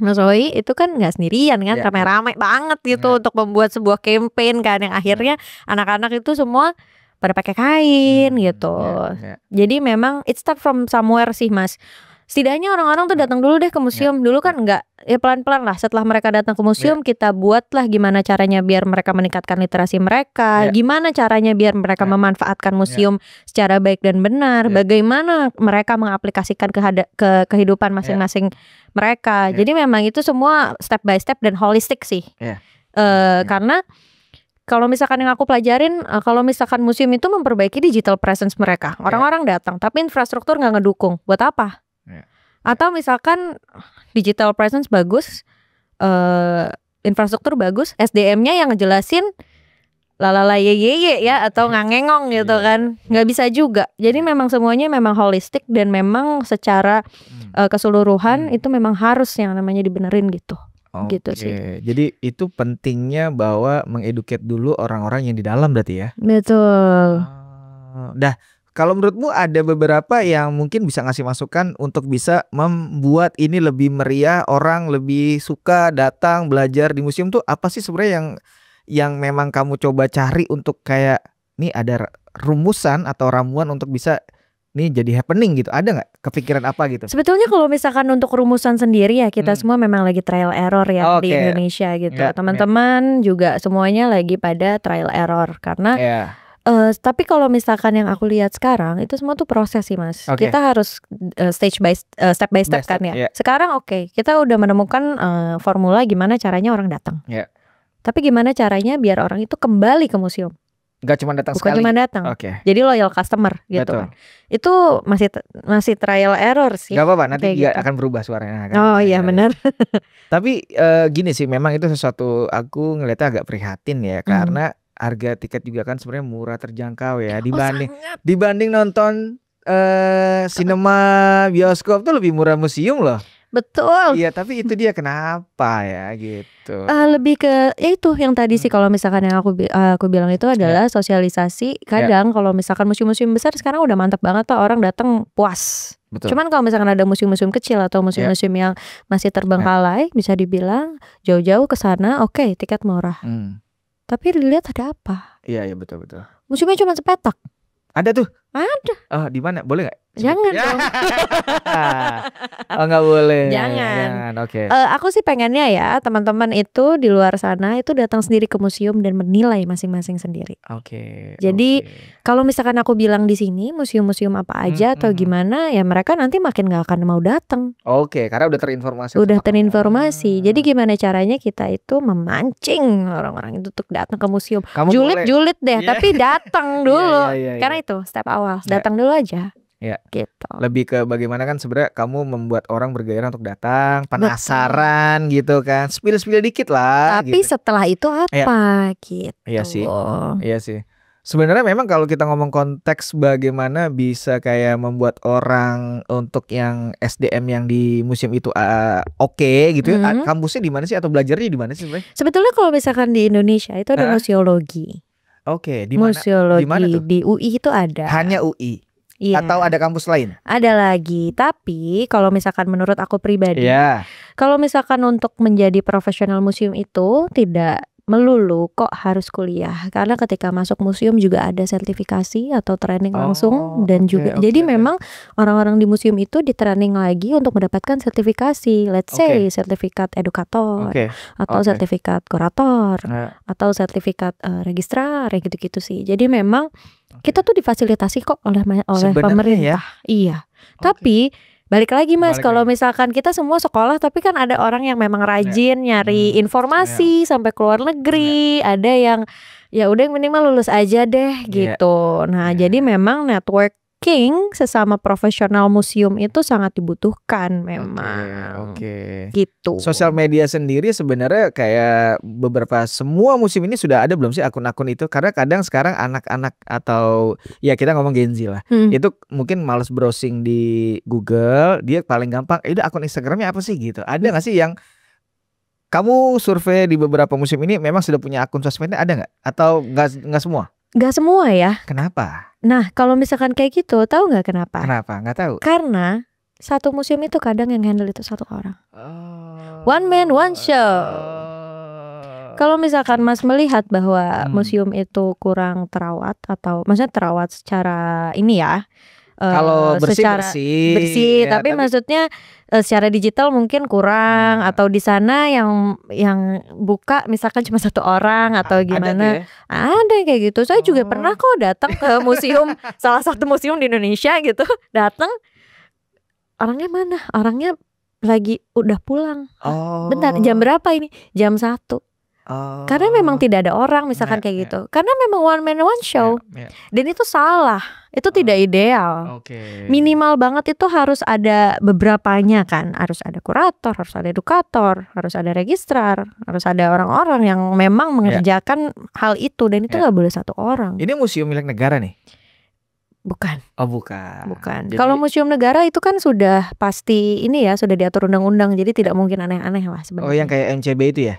Mas Roy itu kan nggak sendirian kan, rame-rame banget gitu untuk membuat sebuah campaign kan yang akhirnya anak-anak itu semua pada pakai kain gitu. Jadi memang it start from somewhere sih Mas. Setidaknya orang-orang tuh datang dulu deh ke museum. Dulu kan enggak, ya pelan-pelan lah. Setelah mereka datang ke museum, kita buatlah gimana caranya biar mereka meningkatkan literasi mereka, gimana caranya biar mereka memanfaatkan museum secara baik dan benar, bagaimana mereka mengaplikasikan ke kehidupan masing-masing mereka. Jadi memang itu semua step by step dan holistik sih. Karena kalau misalkan yang aku pelajarin, kalau misalkan museum itu memperbaiki digital presence mereka, orang-orang datang, tapi infrastruktur nggak ngedukung, buat apa? Atau misalkan digital presence bagus, infrastruktur bagus, SDM-nya yang ngejelasin lalala ye ya, atau ngangengong gitu kan, nggak bisa juga. Jadi memang semuanya memang holistik dan memang secara keseluruhan itu memang harus yang namanya dibenerin gitu. Gitu sih. Jadi itu pentingnya bahwa mengeduket dulu orang-orang yang di dalam berarti ya. Betul. Dah. Kalau menurutmu ada beberapa yang mungkin bisa ngasih masukan untuk bisa membuat ini lebih meriah, orang lebih suka datang belajar di museum tuh apa sih sebenarnya yang memang kamu coba cari untuk kayak nih ada rumusan atau ramuan untuk bisa nih jadi happening gitu, ada nggak kepikiran apa gitu? Sebetulnya kalau misalkan untuk rumusan sendiri ya kita semua memang lagi trial error ya di Indonesia gitu. Teman-teman juga semuanya lagi pada trial error karena tapi kalau misalkan yang aku lihat sekarang itu semua tuh proses sih Mas. Kita harus step by step kan ya. Sekarang kita udah menemukan formula gimana caranya orang datang. Tapi gimana caranya biar orang itu kembali ke museum. Gak cuma datang sekali. Bukan cuma datang. Jadi loyal customer gitu kan. Itu masih trial error sih. Gak apa-apa, nanti juga akan berubah suaranya kan. Oh iya benar. Tapi gini sih, memang itu sesuatu aku ngeliatnya agak prihatin ya, karena harga tiket juga kan sebenarnya murah, terjangkau ya, dibanding nonton sinema bioskop tuh lebih murah museum loh. Betul. Iya, tapi itu dia kenapa ya gitu. Lebih ke ya itu yang tadi sih, kalau misalkan yang aku bilang itu adalah sosialisasi. Kadang kalau misalkan museum-museum besar sekarang udah mantap banget tuh, orang datang puas. Betul. Cuman kalau misalkan ada museum-museum kecil atau museum-museum yang masih terbengkalai, bisa dibilang jauh-jauh ke sana, tiket murah. Tapi dilihat ada apa? Iya betul. Museumnya cuma sepetak. Ada tuh? Ada. Oh, di mana? Boleh nggak? Jangan dong. Oh nggak boleh. Jangan. Aku sih pengennya ya teman-teman itu di luar sana itu datang sendiri ke museum dan menilai masing-masing sendiri. Jadi kalau misalkan aku bilang di sini museum-museum apa aja atau gimana, ya mereka nanti makin nggak akan mau datang. Karena udah terinformasi. Jadi gimana caranya kita itu memancing orang-orang itu untuk datang ke museum. Julid deh, tapi datang dulu. Karena itu step awal, datang dulu aja. Gitu. Lebih ke bagaimana kan sebenarnya kamu membuat orang bergairah untuk datang, penasaran gitu kan, spill dikit lah. Tapi gitu. Setelah itu apa gitu? Iya sih. Sebenarnya memang kalau kita ngomong konteks bagaimana bisa kayak membuat orang untuk yang SDM yang di museum itu gitu ya. Kampusnya di mana sih atau belajarnya di mana sih sebenarnya? Sebetulnya kalau misalkan di Indonesia itu ada museologi. Di mana? Museologi di UI itu ada. Hanya UI. Iya. Atau ada kampus lain? Ada lagi, tapi kalau misalkan menurut aku pribadi, kalau misalkan untuk menjadi profesional museum itu tidak melulu kok harus kuliah, karena ketika masuk museum juga ada sertifikasi atau training langsung dan juga jadi memang orang-orang di museum itu di training lagi untuk mendapatkan sertifikasi, let's say sertifikat edukator atau sertifikat kurator atau sertifikat registrar gitu-gitu sih. Jadi memang kita tuh difasilitasi kok oleh pemerintah. Iya. Tapi balik lagi Mas, kalau misalkan kita semua sekolah tapi kan ada orang yang memang rajin nyari informasi sampai keluar negeri, ada yang ya udah yang minimal lulus aja deh gitu. Nah, jadi memang networking sesama profesional museum itu sangat dibutuhkan memang. Gitu. Sosial media sendiri sebenarnya kayak beberapa semua museum ini sudah ada belum sih akun-akun itu? Karena kadang sekarang anak-anak atau ya kita ngomong Gen Z lah, itu mungkin males browsing di Google, dia paling gampang itu akun Instagramnya apa sih gitu. Ada nggak sih yang kamu survei di beberapa museum ini memang sudah punya akun sosmednya, ada nggak? Atau nggak semua? Nggak semua ya. Kenapa? Nah kalau misalkan kayak gitu, tahu nggak kenapa? Kenapa? Nggak tahu. Karena satu museum itu kadang yang handle itu satu orang. One man, one show. Kalau misalkan Mas melihat bahwa museum itu kurang terawat atau maksudnya terawat secara ini ya, kalau bersih, tapi maksudnya secara digital mungkin kurang atau di sana yang buka misalkan cuma satu orang atau gimana. Ada kayak gitu. Saya juga pernah kok datang ke museum salah satu museum di Indonesia gitu, datang orangnya mana? Orangnya lagi udah pulang. Bentar, jam berapa ini? Jam 1. Karena memang tidak ada orang misalkan kayak gitu. Karena memang one man one show. Dan itu salah. Itu tidak ideal. Minimal banget itu harus ada beberapanya kan. Harus ada kurator, harus ada edukator, harus ada registrar, harus ada orang-orang yang memang mengerjakan hal itu. Dan itu gak boleh satu orang. Ini museum milik negara nih? Bukan. Oh bukan. Bukan. Kalau museum negara itu kan sudah pasti ini ya, sudah diatur undang-undang, jadi tidak mungkin aneh-aneh lah sebenarnya. Oh yang kayak MCB itu ya?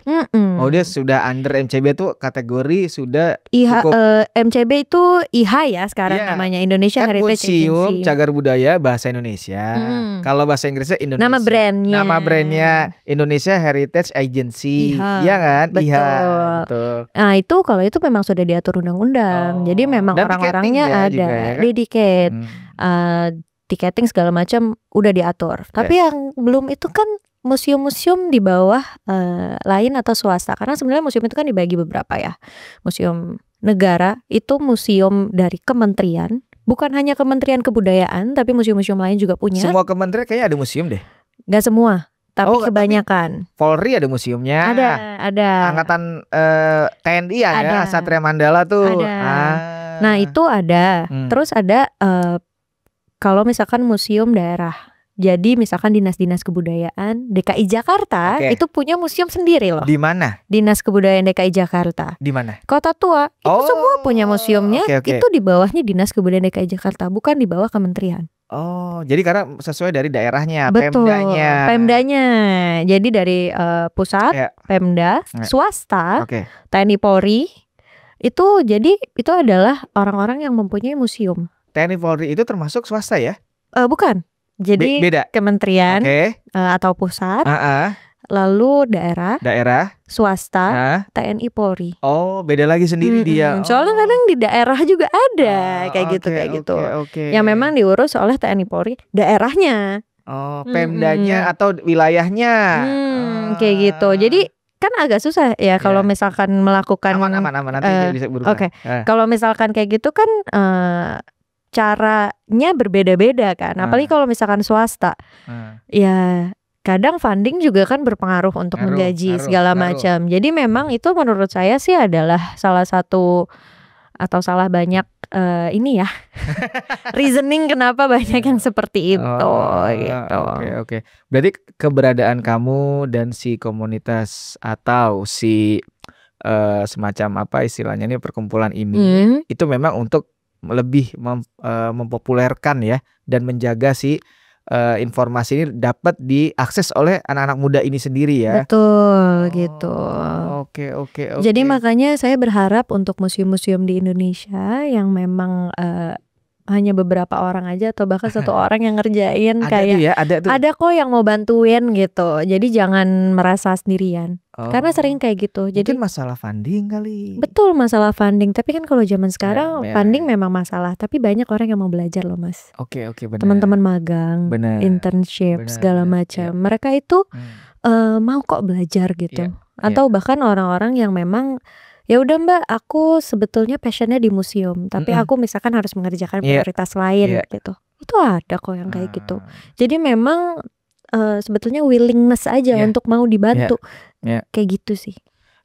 Oh dia sudah under MCB tuh kategori sudah cukup. MCB itu IH ya sekarang namanya, Indonesia kan Heritage Museum Agency. Cagar Budaya Bahasa Indonesia. Kalau bahasa Inggrisnya Indonesia. Nama brandnya Indonesia Heritage Agency. Iya kan? Betul. Nah itu kalau itu memang sudah diatur undang-undang. Jadi memang orang-orangnya ada dedicate, tiketing segala macam udah diatur. Tapi yang belum itu kan museum-museum di bawah lain atau swasta. Karena sebenarnya museum itu kan dibagi beberapa ya. Museum negara itu museum dari kementerian, bukan hanya Kementerian Kebudayaan, tapi museum-museum lain juga punya. Semua kementerian kayaknya ada museum deh. Gak semua, tapi kebanyakan. Tapi Polri ada museumnya. Ada. Angkatan TNI ada. Satria Mandala tuh. Ada. Nah itu ada. Terus ada kalau misalkan museum daerah. Jadi misalkan dinas-dinas kebudayaan DKI Jakarta itu punya museum sendiri loh. Di mana? Dinas Kebudayaan DKI Jakarta. Di mana? Kota Tua. Itu semua punya museumnya. Itu di bawahnya Dinas Kebudayaan DKI Jakarta, bukan di bawah kementerian. Oh, jadi karena sesuai dari daerahnya, betul, Pemdanya. Jadi dari pusat, Pemda, swasta, TNI Polri. Itu jadi itu adalah orang-orang yang mempunyai museum. TNI Polri itu termasuk swasta ya? Bukan. Jadi beda. Kementerian atau pusat, lalu daerah, swasta, TNI Polri. Oh, beda lagi sendiri dia. Soalnya kadang di daerah juga ada kayak gitu. Yang memang diurus oleh TNI Polri daerahnya. Oh, Pemdanya atau wilayahnya. Kayak gitu. Jadi kan agak susah ya kalau misalkan melakukan aman nanti bisa berubah. Kalau misalkan kayak gitu kan caranya berbeda-beda kan. Apalagi kalau misalkan swasta. Ya kadang funding juga kan berpengaruh untuk menggaji segala macam. Jadi memang itu menurut saya sih adalah salah satu atau salah banyak ini ya reasoning kenapa banyak yang seperti itu gitu. Oke. Berarti keberadaan kamu dan si komunitas atau si semacam apa istilahnya ini perkumpulan ini itu memang untuk lebih mempopulerkan ya dan menjaga si informasi ini dapat diakses oleh anak-anak muda ini sendiri ya. Betul gitu. Oke. Jadi makanya saya berharap untuk museum-museum di Indonesia yang memang hanya beberapa orang aja atau bahkan satu orang yang ngerjain ada kok yang mau bantuin gitu. Jadi jangan merasa sendirian. Karena sering kayak gitu. Jadi masalah funding kali. Betul, masalah funding. Tapi kan kalau zaman sekarang funding memang masalah. Tapi banyak orang yang mau belajar loh Mas. Oke benar. Teman-teman magang, internship segala macam. Mereka itu mau kok belajar gitu. Atau bahkan orang-orang yang memang ya udah Mbak, aku sebetulnya passionnya di museum, tapi aku misalkan harus mengerjakan prioritas lain gitu. Itu ada kok yang kayak gitu. Jadi memang sebetulnya willingness aja untuk mau dibantu. Kayak gitu sih.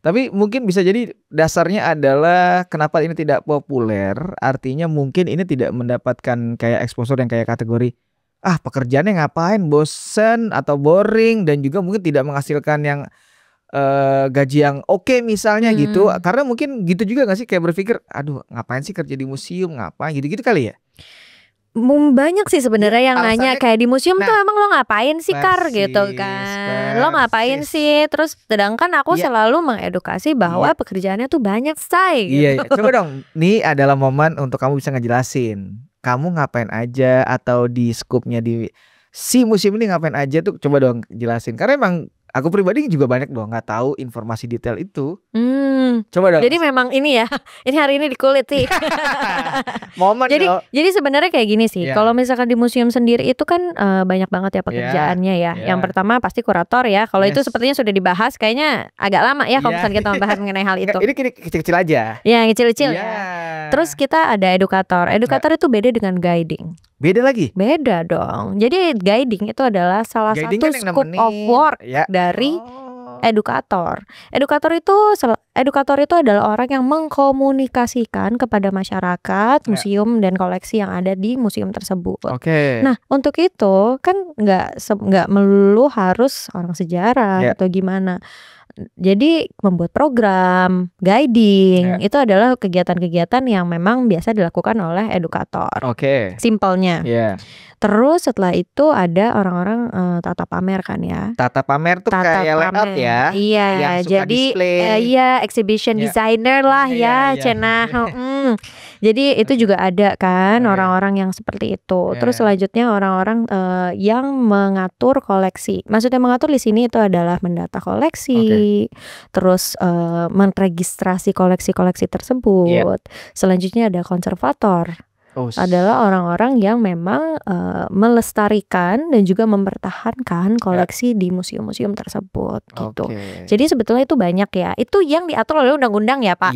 Tapi mungkin bisa jadi dasarnya adalah kenapa ini tidak populer. Artinya mungkin ini tidak mendapatkan kayak exposure yang kayak kategori pekerjaannya ngapain, bosen atau boring, dan juga mungkin tidak menghasilkan yang gaji yang oke misalnya gitu. Karena mungkin gitu juga gak sih, kayak berpikir aduh ngapain sih kerja di museum, ngapain gitu-gitu kali ya. Banyak sih sebenarnya yang nanya kayak di museum tuh emang lo ngapain sih Kar gitu kan. Lo ngapain sih. Terus sedangkan aku selalu mengedukasi bahwa pekerjaannya tuh banyak say gitu. Coba dong, nih adalah momen untuk kamu bisa ngejelasin kamu ngapain aja, atau di skupnya di si museum ini ngapain aja tuh. Coba dong jelasin, karena emang aku pribadi juga banyak dong nggak tahu informasi detail itu. Coba dong. Jadi memang ini ya, ini hari ini di kulit sih. Momen jadi sebenarnya kayak gini sih. Kalau misalkan di museum sendiri itu kan banyak banget ya pekerjaannya ya. Yang pertama pasti kurator ya. Kalau itu sepertinya sudah dibahas, kayaknya agak lama ya kalau misalkan kita membahas mengenai hal itu. Ini kecil-kecil aja. Ya kecil-kecil ya. Terus kita ada edukator. Edukator itu beda dengan guiding. Beda lagi? Beda dong. Jadi guiding itu adalah salah satu scope of work dari edukator. Edukator itu adalah orang yang mengkomunikasikan kepada masyarakat museum dan koleksi yang ada di museum tersebut. Nah, untuk itu kan nggak melulu harus orang sejarah atau gimana. Jadi membuat program, guiding, itu adalah kegiatan-kegiatan yang memang biasa dilakukan oleh edukator. Simpelnya. Terus setelah itu ada orang-orang tata pamer kan ya. Tata pamer tuh kayak layout ya. Iya, yang suka jadi exhibition designer lah ya, Cenah. Jadi itu juga ada kan orang-orang yang seperti itu. Terus selanjutnya orang-orang yang mengatur koleksi. Maksudnya mengatur di sini itu adalah mendata koleksi, terus meregistrasi koleksi-koleksi tersebut. Selanjutnya ada konservator. Adalah orang-orang yang memang melestarikan dan juga mempertahankan koleksi di museum-museum tersebut gitu. Jadi sebetulnya itu banyak ya. Itu yang diatur oleh undang-undang ya Pak.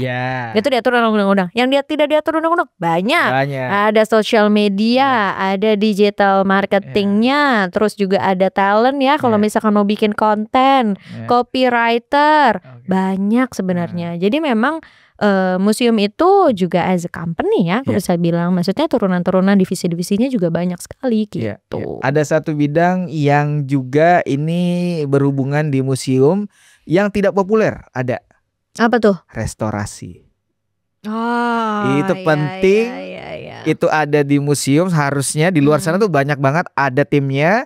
Itu diatur oleh undang-undang. Yang dia tidak diatur undang-undang banyak. Ada social media, ada digital marketingnya, terus juga ada talent ya. Kalau misalkan mau bikin konten, copywriter, banyak sebenarnya. Jadi memang museum itu juga as a company ya, aku bisa bilang, maksudnya turunan-turunan divisi-divisinya juga banyak sekali gitu. Ada satu bidang yang juga ini berhubungan di museum yang tidak populer, ada. Apa tuh? Restorasi. Itu penting. Itu ada di museum, harusnya di luar sana tuh banyak banget ada timnya.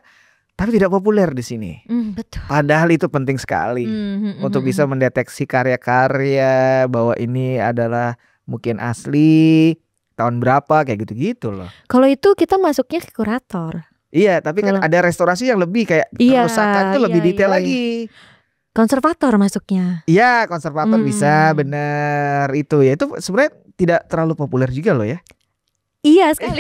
Tapi tidak populer di sini. Betul. Padahal itu penting sekali untuk bisa mendeteksi karya-karya bahwa ini adalah mungkin asli tahun berapa kayak gitu-gitu loh. Kalau itu kita masuknya ke kurator. Iya, tapi kan ada restorasi yang lebih kayak kerusakan itu lebih detail lagi. Konservator masuknya. Iya, konservator bisa, bener itu ya. Itu sebenarnya tidak terlalu populer juga loh ya. Iya sekali.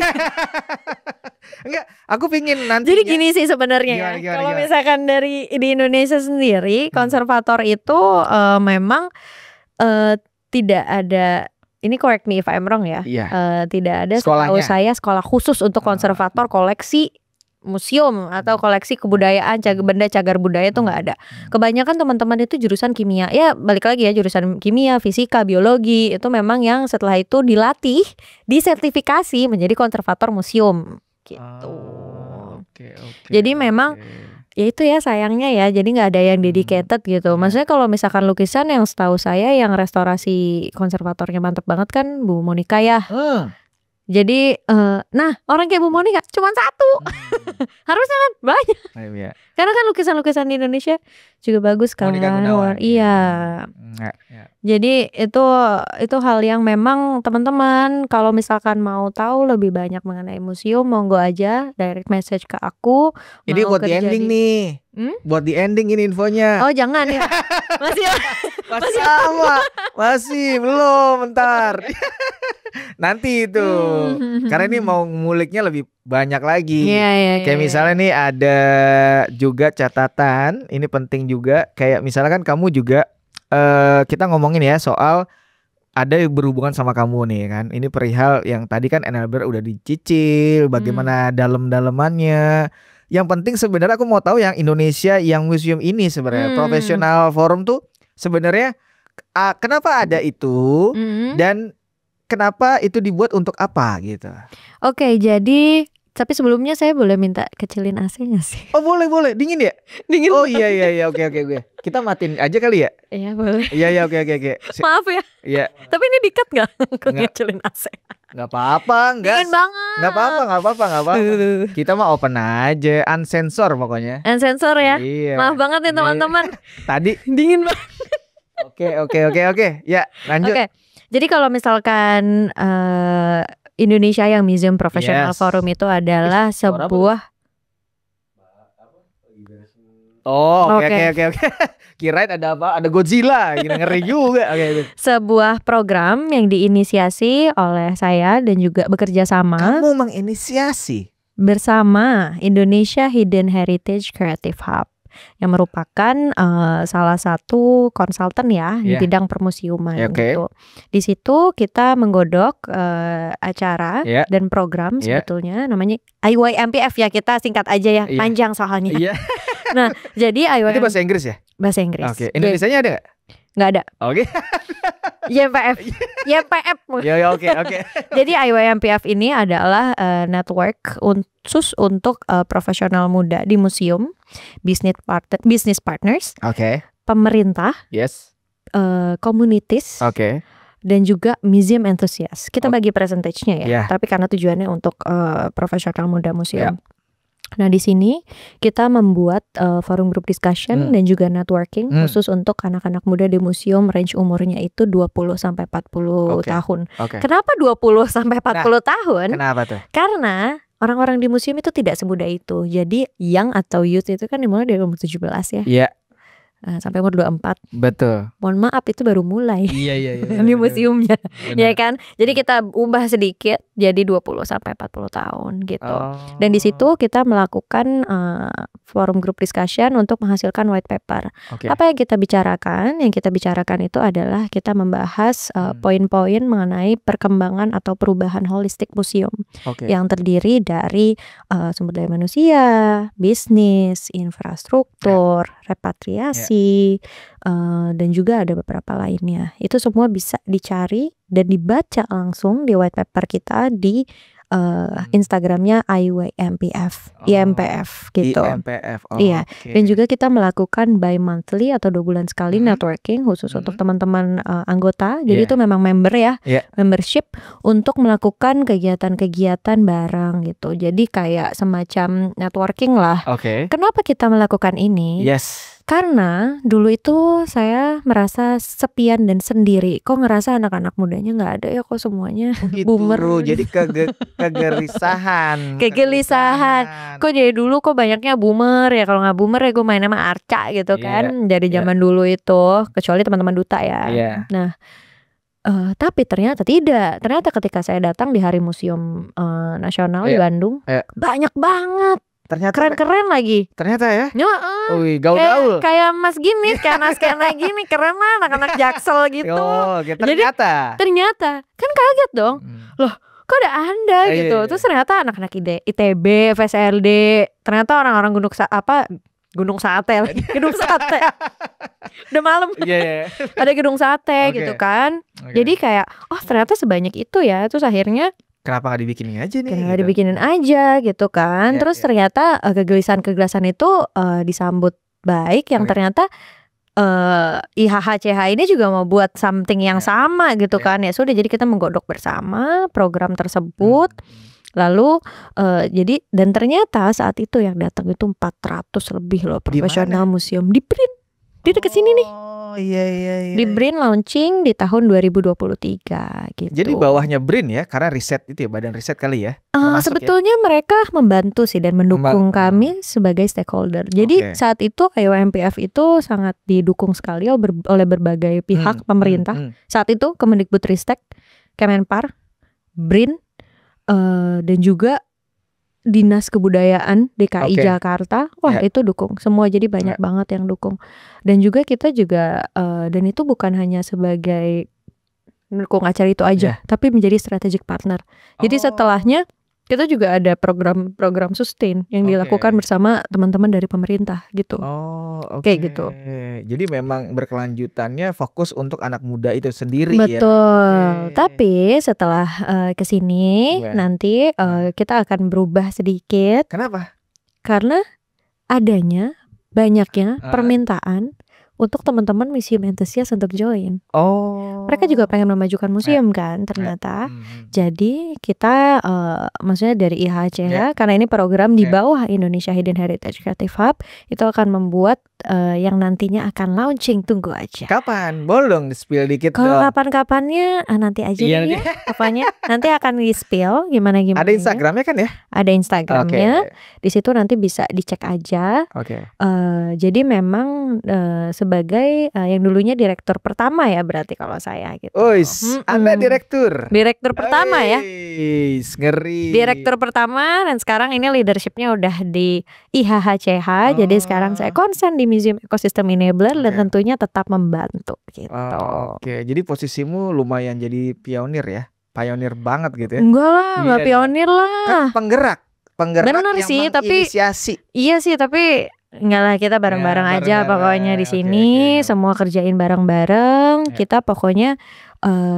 Enggak, aku pingin nanti. Jadi gini sih sebenarnya. Kalau misalkan di Indonesia sendiri, konservator itu memang tidak ada. Ini correct me if I'm wrong ya. Tidak ada setahu saya sekolah khusus untuk konservator koleksi museum atau koleksi kebudayaan, cagar budaya itu nggak ada. Kebanyakan teman-teman itu jurusan kimia, ya balik lagi ya, jurusan kimia, fisika, biologi itu memang yang setelah itu dilatih, disertifikasi menjadi konservator museum gitu. Jadi memang ya itu ya sayangnya ya, jadi nggak ada yang dedicated gitu. Maksudnya kalau misalkan lukisan yang setahu saya yang restorasi konservatornya mantep banget kan Bu Monica ya. Jadi, nah orang kayak Bu Monica cuma satu, harusnya kan banyak. Karena kan lukisan-lukisan di Indonesia juga bagus kan. Iya. Jadi itu hal yang memang teman-teman kalau misalkan mau tahu lebih banyak mengenai museum, monggo aja direct message ke aku. Ini buat di ending nih. Buat di ending ini infonya. Oh jangan ya. Masih belum, bentar. Nanti itu. Karena ini mau nguliknya lebih banyak lagi. Kayak misalnya nih ada juga catatan, ini penting juga. Kayak misalnya kan kamu juga kita ngomongin ya soal ada yang berhubungan sama kamu nih kan. Ini perihal yang tadi kan Enabler udah dicicil, bagaimana dalam-dalamannya. Yang penting sebenarnya aku mau tahu yang Indonesia yang museum ini sebenarnya profesional forum tuh sebenarnya kenapa ada itu dan kenapa itu dibuat untuk apa gitu. Oke, jadi tapi sebelumnya saya boleh minta kecilin AC-nya sih. Oh boleh, dingin ya? Dingin. Oh iya, oke. Kita matiin aja kali ya? Iya boleh. Iya, oke. Maaf ya. Iya. Tapi ini di-cut nggak? Kecilin AC. Nggak apa-apa, dingin banget. Nggak apa-apa. Kita mah open aja, unsensor pokoknya. Unsensor ya. Iya. Maaf banget nih teman-teman. Tadi dingin banget. Oke. Ya lanjut. Oke. Jadi kalau misalkan Indonesia yang Museum Professional Forum itu adalah sebuah Oke. Kirain ada apa? Ada Godzilla, ngeri juga. Sebuah program yang diinisiasi oleh saya dan juga bekerja sama. Kamu menginisiasi bersama Indonesia Hidden Heritage Creative Hub yang merupakan salah satu konsultan ya di bidang permusiuman gitu. Di situ kita menggodok acara dan program sebetulnya namanya IYMPF ya, kita singkat aja ya, panjang soalnya. Nah, jadi IYMPF itu bahasa Inggris ya? Bahasa Inggris. Indonesianya ada nggak? Nggak ada. YMPF. Oke. Jadi IYMPF ini adalah network khusus untuk profesional muda di museum, business partners, pemerintah, Yes. communities, dan juga museum enthusiast. Kita bagi percentage-nya ya. Tapi karena tujuannya untuk profesional muda museum. Nah di sini kita membuat forum group discussion dan juga networking khusus untuk anak-anak muda di museum, range umurnya itu 20 sampai 40 tahun. Kenapa 20 sampai 40 tahun? Kenapa tuh? Karena orang-orang di museum itu tidak semudah itu. Jadi young atau youth itu kan dimulai dari umur 17 ya. Iya. Sampai umur 24. Betul. Mohon maaf itu baru mulai. Iya. Di museumnya. Ya kan? Jadi kita ubah sedikit jadi 20 sampai 40 tahun gitu. Dan di situ kita melakukan forum group discussion untuk menghasilkan white paper. Apa yang kita bicarakan? Yang kita bicarakan itu adalah kita membahas poin-poin mengenai perkembangan atau perubahan holistik museum yang terdiri dari sumber daya manusia, bisnis, infrastruktur, repatriasi, dan juga ada beberapa lainnya. Itu semua bisa dicari dan dibaca langsung di white paper kita di Instagramnya IMPF gitu. Iya. Dan juga kita melakukan bi-monthly atau 2 bulan sekali networking khusus untuk teman-teman anggota. Jadi itu memang member ya, membership untuk melakukan kegiatan-kegiatan bareng gitu. Jadi kayak semacam networking lah. Kenapa kita melakukan ini? Karena dulu itu saya merasa sepian dan sendiri. Kok ngerasa anak-anak mudanya nggak ada ya, kok semuanya boomer. Jadi kegelisahan. Kok jadi dulu kok banyaknya boomer ya. Kalau nggak boomer ya gue main sama Arca gitu kan. Dari zaman dulu itu, kecuali teman-teman duta ya. Nah, tapi ternyata tidak. Ternyata ketika saya datang di Hari Museum Nasional di Bandung, banyak banget. Ternyata keren-keren lagi. Ternyata ya. Wih, gaul-gaul. Kayak Mas gini, kayak anak gini, keren lah anak-anak Jaksel gitu. Ternyata. Jadi kan kaget dong. Loh, kok ada Anda gitu. Terus ternyata anak-anak ITB, FSLD, ternyata orang-orang Gunung Sate lagi. Gedung Sate. Udah malam. Ada Gedung Sate gitu kan. Jadi kayak ternyata sebanyak itu ya. Terus akhirnya kenapa gak dibikinin aja nih? Kenapa dibikinin aja gitu kan. Terus ternyata kegelisahan itu disambut baik. Yang ternyata IHHCH ini juga mau buat something yang sama gitu kan. Ya sudah, jadi kita menggodok bersama program tersebut. Lalu dan ternyata saat itu yang datang itu 400 lebih loh profesional museum di BRIN. Di dekat sini nih. Iya. Di BRIN launching di tahun 2023 gitu. Jadi bawahnya BRIN ya, karena riset itu ya, badan riset kali ya. Sebetulnya mereka membantu sih dan mendukung kami sebagai stakeholder. Jadi saat itu IOMPF itu sangat didukung sekali oleh berbagai pihak pemerintah. Saat itu Kemendikbudristek, Kemenpar, BRIN, dan juga Dinas Kebudayaan DKI Jakarta, itu dukung semua, jadi banyak banget yang dukung. Dan juga kita juga dan itu bukan hanya sebagai mendukung acara itu aja, tapi menjadi strategic partner. Jadi setelahnya kita juga ada program sustain yang dilakukan bersama teman-teman dari pemerintah gitu. Kayak gitu. Jadi memang berkelanjutannya fokus untuk anak muda itu sendiri. Betul. Tapi setelah kesini nanti kita akan berubah sedikit. Kenapa? Karena adanya banyaknya permintaan untuk teman-teman museum enthusiast untuk join. Mereka juga pengen memajukan museum kan ternyata. Jadi kita maksudnya dari IHCH karena ini program di bawah Indonesia Hidden Heritage Creative Hub, itu akan membuat yang nantinya akan launching, tunggu aja. Kapan? Boleh dong di-spill dikit. Kalau kapan-kapannya nanti aja nih ya. Apanya? Nanti akan di-spill gimana. Ada Instagramnya kan ya? Ada Instagramnya. Di situ nanti bisa dicek aja. Jadi memang sebagai yang dulunya direktur pertama ya berarti kalau saya gitu. Anda direktur pertama ya. Ngeri. Direktur pertama, dan sekarang ini leadershipnya udah di IHHCH. Jadi sekarang saya konsen di Museum Ecosystem Enabler dan tentunya tetap membantu gitu. Jadi posisimu lumayan jadi pionir ya. Pionir banget gitu ya. Enggak lah, enggak pionir lah. Kan penggerak bener yang sih, menginisiasi. Iya sih, tapi enggak lah, kita bareng-bareng aja pokoknya di sini. Semua kerjain bareng-bareng. Kita pokoknya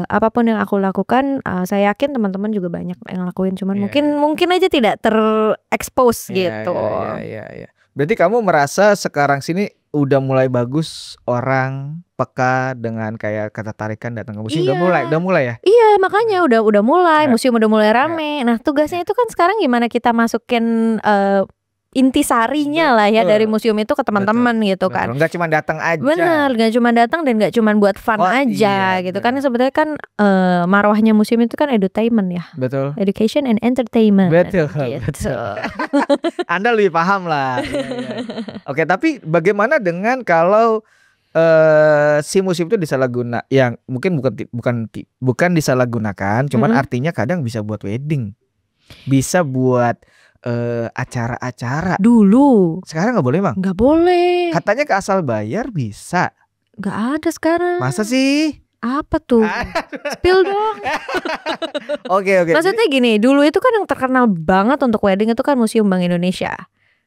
apapun yang aku lakukan, saya yakin teman-teman juga banyak yang lakuin. Cuman mungkin aja tidak terekspos gitu. Berarti kamu merasa sekarang sini udah mulai bagus orang peka dengan kayak ketertarikan datang ke museum. Iya. Udah mulai ya. Iya, makanya udah mulai, museum udah mulai rame. Nah, tugasnya itu kan sekarang gimana kita masukin intisarinya lah ya dari museum itu ke teman-teman gitu kan. Nggak cuma datang aja. Bener, nggak cuma datang dan nggak cuma buat fun aja gitu kan. Sebenarnya kan marwahnya museum itu kan edutainment ya. Betul. Education and entertainment. Betul. Gitu. Betul. Anda lebih paham lah. Ya. Oke, tapi bagaimana dengan kalau si museum itu disalahguna, yang mungkin bukan disalahgunakan, cuman artinya kadang bisa buat wedding, bisa buat acara-acara. Dulu. Sekarang nggak boleh bang? Nggak boleh. Katanya ke asal bayar bisa. Nggak ada sekarang. Masa sih? Apa tuh? Spill dong. Oke. Maksudnya gini, dulu itu kan yang terkenal banget untuk wedding itu kan Museum Bank Indonesia.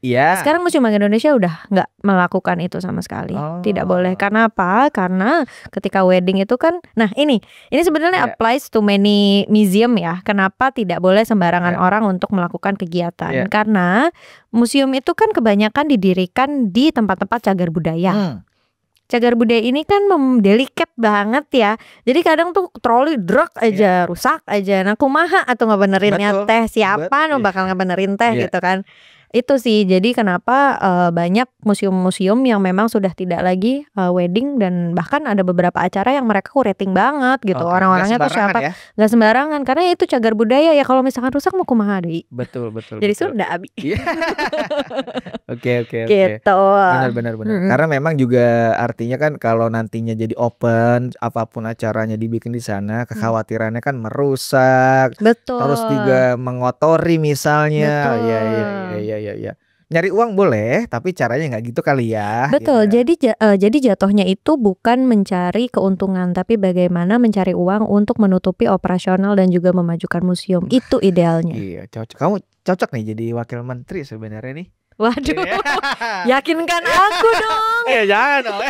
Iya. Sekarang Museum Bank Indonesia udah nggak melakukan itu sama sekali. Tidak boleh. Karena apa? Karena ketika wedding itu kan, nah ini sebenarnya applies to many museum ya. Kenapa tidak boleh sembarangan orang untuk melakukan kegiatan? Karena museum itu kan kebanyakan didirikan di tempat-tempat cagar budaya. Cagar budaya ini kan delikat banget ya. Jadi kadang tuh troli drag aja rusak aja. Nah kumaha atau ngebenerinnya teh siapa no bakal ngebenerin teh gitu kan. Itu sih jadi kenapa banyak museum-museum yang memang sudah tidak lagi wedding, dan bahkan ada beberapa acara yang mereka rating banget gitu. Orang-orangnya tuh siapa nggak sembarangan karena itu cagar budaya ya, kalau misalkan rusak mau kumaha deui. Betul. Jadi sudah abi. Oke. Gitu. Benar. Karena memang juga artinya kan kalau nantinya jadi open, apapun acaranya dibikin di sana, kekhawatirannya kan merusak. Betul. Terus juga mengotori misalnya. Betul. Iya. Nyari uang boleh, tapi caranya nggak gitu kali ya. Betul. Gitu. Jadi jatuhnya itu bukan mencari keuntungan, tapi bagaimana mencari uang untuk menutupi operasional dan juga memajukan museum. Itu idealnya. Iya, cocok. Kamu cocok nih jadi wakil menteri sebenarnya nih. Waduh, yakinkan aku dong. Jangan dong.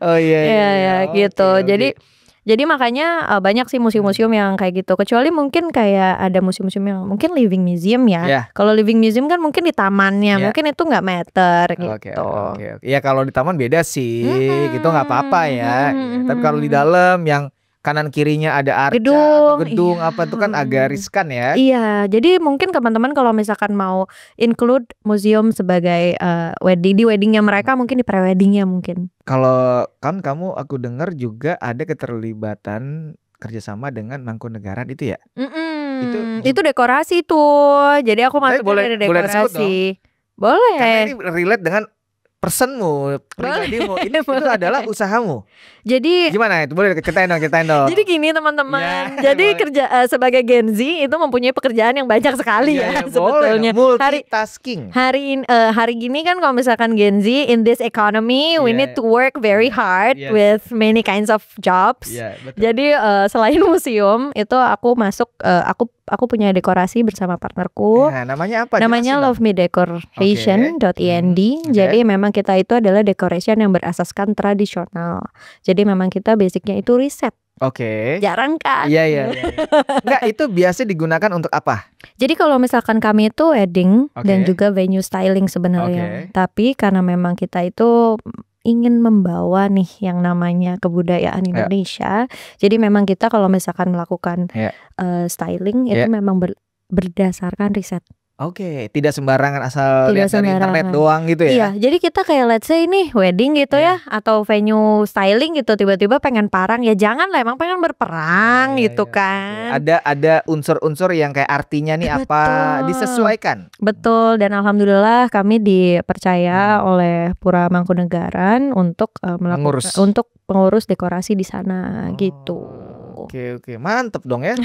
Oh iya. Iya, gitu. Okay. Jadi makanya banyak sih museum-museum yang kayak gitu. Kecuali mungkin kayak ada museum-museum yang mungkin living museum ya. Kalau living museum kan mungkin di tamannya, mungkin itu nggak meter gitu. Oke. Ya kalau di taman beda sih, gitu nggak apa-apa ya. Tapi kalau di dalam yang kanan kirinya ada arca, gedung apa itu kan agak riskan ya. Iya, jadi mungkin teman-teman kalau misalkan mau include museum sebagai di weddingnya mereka, mungkin di pre-weddingnya mungkin. Kalau kan aku dengar juga ada keterlibatan kerjasama dengan Mangkunegaran itu ya. Itu dekorasi tuh. Jadi aku masuk dari dekorasi. Boleh. Karena ini relate dengan personmu, pribadimu. Ini itu adalah usahamu. Jadi gimana itu? Boleh ceritain dong. Jadi gini teman-teman. Jadi kerja sebagai Gen Z itu mempunyai pekerjaan yang banyak sekali ya sebetulnya. Multitasking. Hari gini kan kalau misalkan Gen Z in this economy, we need to work very hard with many kinds of jobs. Jadi selain museum itu aku masuk aku punya dekorasi bersama partnerku. Namanya apa? Namanya lovemedecoration.ind. Jadi memang kita itu adalah decoration yang berasaskan tradisional. Jadi memang kita basicnya itu riset. Jarang kan? Iya. Enggak, itu biasa digunakan untuk apa? Jadi kalau misalkan kami itu wedding dan juga venue styling sebenarnya. Tapi karena memang kita itu ingin membawa nih yang namanya kebudayaan Indonesia. Jadi memang kita kalau misalkan melakukan styling itu memang berdasarkan riset. Tidak sembarangan asal lihat dari internet doang gitu ya. Iya, jadi kita kayak let's say nih wedding gitu ya, atau venue styling gitu, tiba-tiba pengen parang ya jangan lah, emang pengen berperang gitu kan. Ada unsur-unsur yang kayak artinya nih apa disesuaikan. Betul, dan alhamdulillah kami dipercaya oleh Pura Mangkunegaran untuk untuk pengurus dekorasi di sana gitu. Oke, mantep dong ya.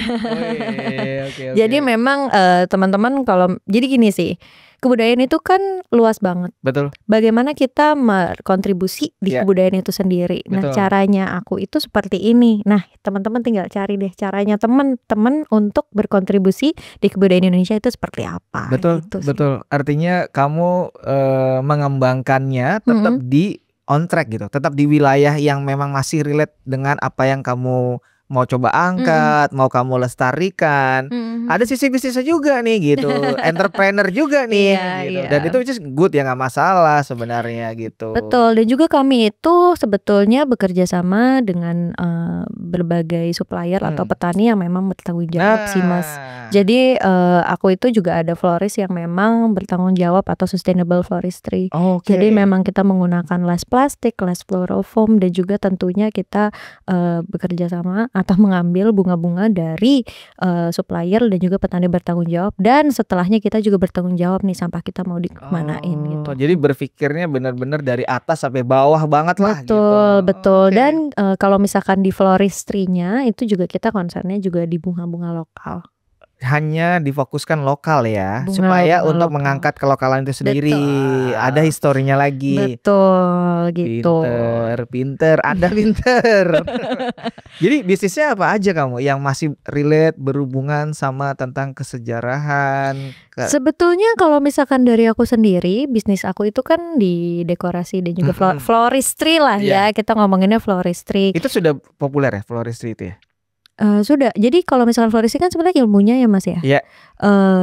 Jadi memang teman-teman kalau jadi gini sih, kebudayaan itu kan luas banget. Betul. Bagaimana kita berkontribusi di kebudayaan itu sendiri. Nah, caranya aku itu seperti ini. Nah, teman-teman tinggal cari deh caranya teman-teman untuk berkontribusi di kebudayaan Indonesia itu seperti apa. Betul. Artinya kamu mengembangkannya tetap di on track gitu, tetap di wilayah yang memang masih relate dengan apa yang kamu mau coba angkat, mau kamu lestarikan. Ada sisi bisnisnya juga nih gitu, entrepreneur juga nih gitu. Dan itu which is good ya, nggak masalah sebenarnya gitu. Betul, dan juga kami itu sebetulnya bekerja sama dengan berbagai supplier atau petani yang memang bertanggung jawab sih Mas. Jadi aku itu juga ada florist yang memang bertanggung jawab atau sustainable forestry. Jadi memang kita menggunakan less plastik, less fluorofoam, dan juga tentunya kita bekerja sama atau mengambil bunga-bunga dari supplier dan juga petani bertanggung jawab, dan setelahnya kita juga bertanggung jawab nih sampah kita mau dikemanain gitu. Jadi berpikirnya benar-benar dari atas sampai bawah banget lah. Betul. Dan kalau misalkan di floristry-nya itu juga kita concernnya juga di bunga-bunga lokal. Hanya difokuskan lokal ya, supaya untuk mengangkat kelokalan itu sendiri. Ada historinya lagi. Betul gitu. Pinter, Anda pinter. Jadi bisnisnya apa aja kamu yang masih relate berhubungan sama tentang kesejarahan? Sebetulnya kalau misalkan dari aku sendiri, bisnis aku itu kan di dekorasi dan juga floristry lah ya. Kita ngomonginnya floristry. Itu sudah populer ya floristry itu ya? Sudah. Jadi kalau misalkan floristry kan sebenarnya ilmunya ya Mas ya. Iya.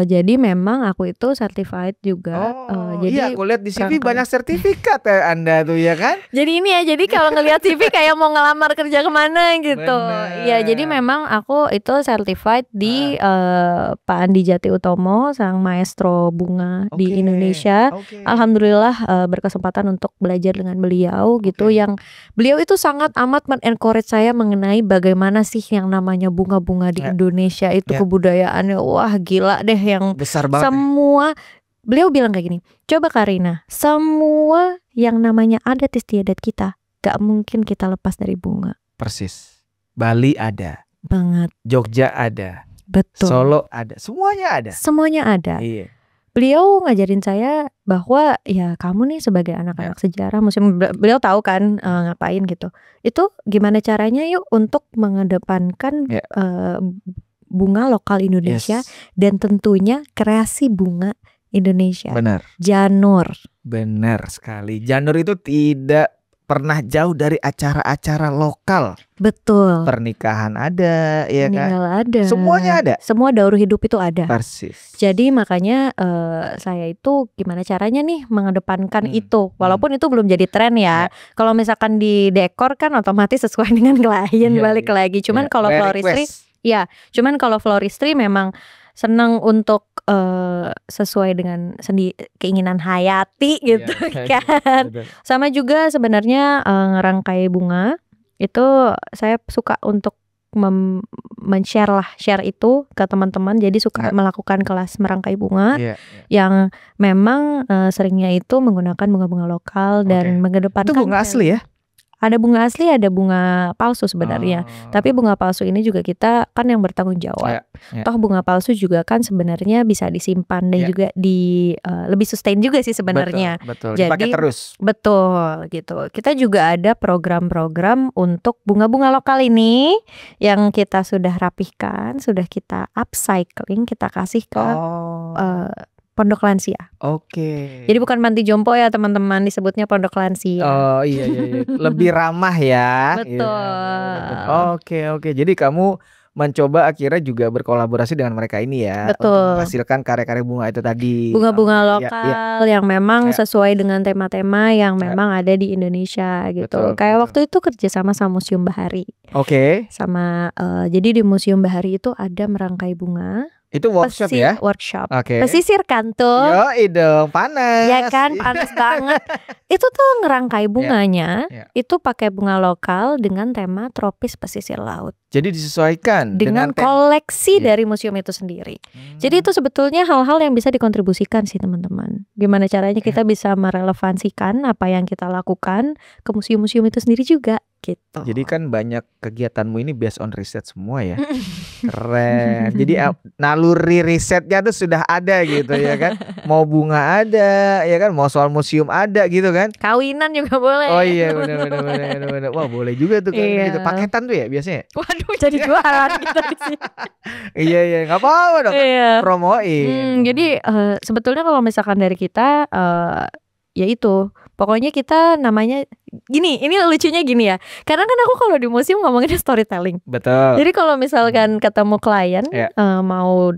Jadi memang aku itu certified juga. Jadi iya, aku lihat di CV banyak sertifikat ya Anda tuh ya kan. Jadi ini ya, jadi kalau ngelihat CV kayak mau ngelamar kerja kemana gitu. Iya, jadi memang aku itu certified di Pak Andi Jati Utomo, sang maestro bunga di Indonesia. Alhamdulillah berkesempatan untuk belajar dengan beliau gitu. Yang beliau itu sangat amat men-encourage saya mengenai bagaimana sih yang namanya bunga-bunga di Indonesia itu kebudayaannya. Wah gila deh, yang besar banget. Semua beliau bilang kayak gini, coba Karina, semua yang namanya adat istiadat kita gak mungkin kita lepas dari bunga. Persis. Bali ada banget, Jogja ada, betul, Solo ada, semuanya ada. Iya. Beliau ngajarin saya bahwa ya kamu nih sebagai anak-anak sejarah museum, beliau tahu kan ngapain gitu. Itu gimana caranya yuk untuk mengedepankan bunga lokal Indonesia dan tentunya kreasi bunga Indonesia. Benar. Janur. Benar sekali. Janur itu tidak pernah jauh dari acara-acara lokal. Betul. Pernikahan ada, ya kan? Ada. Semuanya ada. Semua daur hidup itu ada. Persis. Jadi makanya saya itu gimana caranya nih mengedepankan itu, walaupun itu belum jadi tren ya. Kalau misalkan di dekor kan otomatis sesuai dengan klien, balik lagi. Cuman kalau floristry, cuman kalau floristry memang senang untuk sesuai dengan keinginan hayati gitu kan. Sama juga sebenarnya ngerangkai bunga itu saya suka untuk share itu ke teman-teman. Jadi suka melakukan kelas merangkai bunga yang memang seringnya itu menggunakan bunga-bunga lokal dan mengedepankan. Itu bunga asli ya? Ada bunga asli, ada bunga palsu sebenarnya. Tapi bunga palsu ini juga kita kan yang bertanggung jawab. Toh bunga palsu juga kan sebenarnya bisa disimpan dan juga lebih sustain juga sih sebenarnya. Betul. Jadi dipakai terus. Betul gitu. Kita juga ada program-program untuk bunga-bunga lokal ini yang kita sudah rapihkan, sudah kita upcycling, kita kasih ke pondok lansia. Jadi bukan panti jompo ya teman-teman, disebutnya pondok lansia. Iya. Lebih ramah ya. Betul. Oke. Jadi kamu mencoba akhirnya juga berkolaborasi dengan mereka ini ya. Betul. Untuk menghasilkan karya-karya bunga itu tadi. Bunga-bunga lokal yang memang sesuai dengan tema-tema yang memang ada di Indonesia gitu. Kayak waktu itu kerja sama Museum Bahari. Sama jadi di Museum Bahari itu ada merangkai bunga. Itu workshop ya? Workshop. Pesisir kan tuh. Yoi dong, panas. Ya kan, panas banget. Itu tuh ngerangkai bunganya, itu pakai bunga lokal dengan tema tropis pesisir laut. Jadi disesuaikan dengan koleksi dari museum itu sendiri. Jadi itu sebetulnya hal-hal yang bisa dikontribusikan sih teman-teman. Gimana caranya kita bisa merelevansikan apa yang kita lakukan ke museum-museum itu sendiri juga. Gitu. Jadi kan banyak kegiatanmu ini based on riset semua ya. Keren. Jadi naluri risetnya tuh sudah ada gitu ya kan. Mau bunga ada ya kan, mau soal museum ada gitu kan. Kawinan juga boleh. Oh iya benar. Wah boleh juga tuh kan gitu. Paketan tuh ya biasanya. Waduh jadi jualan kita di sini. Iya nggak apa-apa dong. Promoin. Jadi sebetulnya kalau misalkan dari kita ya itu. Pokoknya kita namanya gini, ini lucunya gini ya. Karena kan aku kalau di museum ngomonginnya storytelling. Betul. Jadi kalau misalkan ketemu klien mau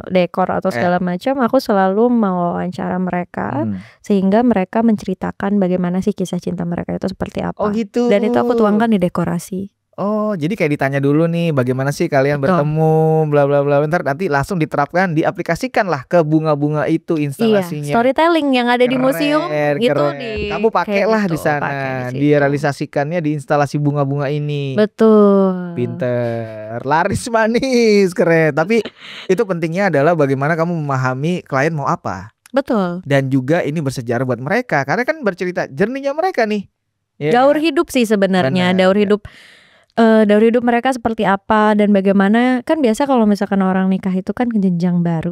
dekor atau segala macam, aku selalu mau wawancara mereka sehingga mereka menceritakan bagaimana sih kisah cinta mereka itu seperti apa. Oh gitu. Dan itu aku tuangkan di dekorasi. Oh, jadi kayak ditanya dulu nih bagaimana sih kalian bertemu, bla bla bla. Ntar nanti langsung diterapkan, diaplikasikan lah ke bunga-bunga itu instalasinya. Iya, storytelling yang ada di museum itu kamu pakailah di sana, direalisasikannya di instalasi bunga-bunga ini. Betul. Pinter, laris manis, keren. Tapi itu pentingnya adalah bagaimana kamu memahami klien mau apa. Betul. Dan juga ini bersejarah buat mereka, karena kan bercerita jerninya mereka nih. Daur hidup sih sebenarnya, daur hidup. Daur hidup mereka seperti apa dan bagaimana. Kan biasa kalau misalkan orang nikah itu kan ke jenjang baru,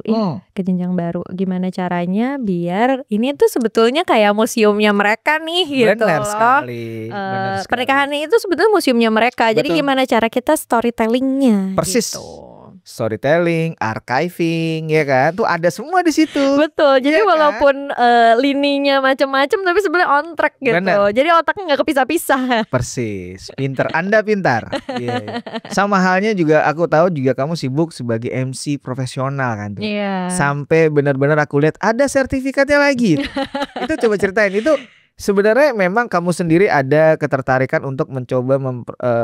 ke jenjang baru. Gimana caranya biar ini tuh sebetulnya kayak museumnya mereka nih gitu loh. Sekali. Pernikahan itu sebetulnya museumnya mereka. Betul. Jadi gimana cara kita storytellingnya? Persis. Gitu. Storytelling, archiving, ya kan? Tuh ada semua di situ. Betul. Jadi walaupun lininya macam-macam, tapi sebenarnya on track gitu. Bener. Jadi otaknya nggak kepisah-pisah. Persis. Pinter. Anda pintar. Sama halnya juga aku tahu juga kamu sibuk sebagai MC profesional kan tuh. Sampai benar-benar aku lihat ada sertifikatnya lagi. Itu coba ceritain itu. Sebenarnya memang kamu sendiri ada ketertarikan untuk mencoba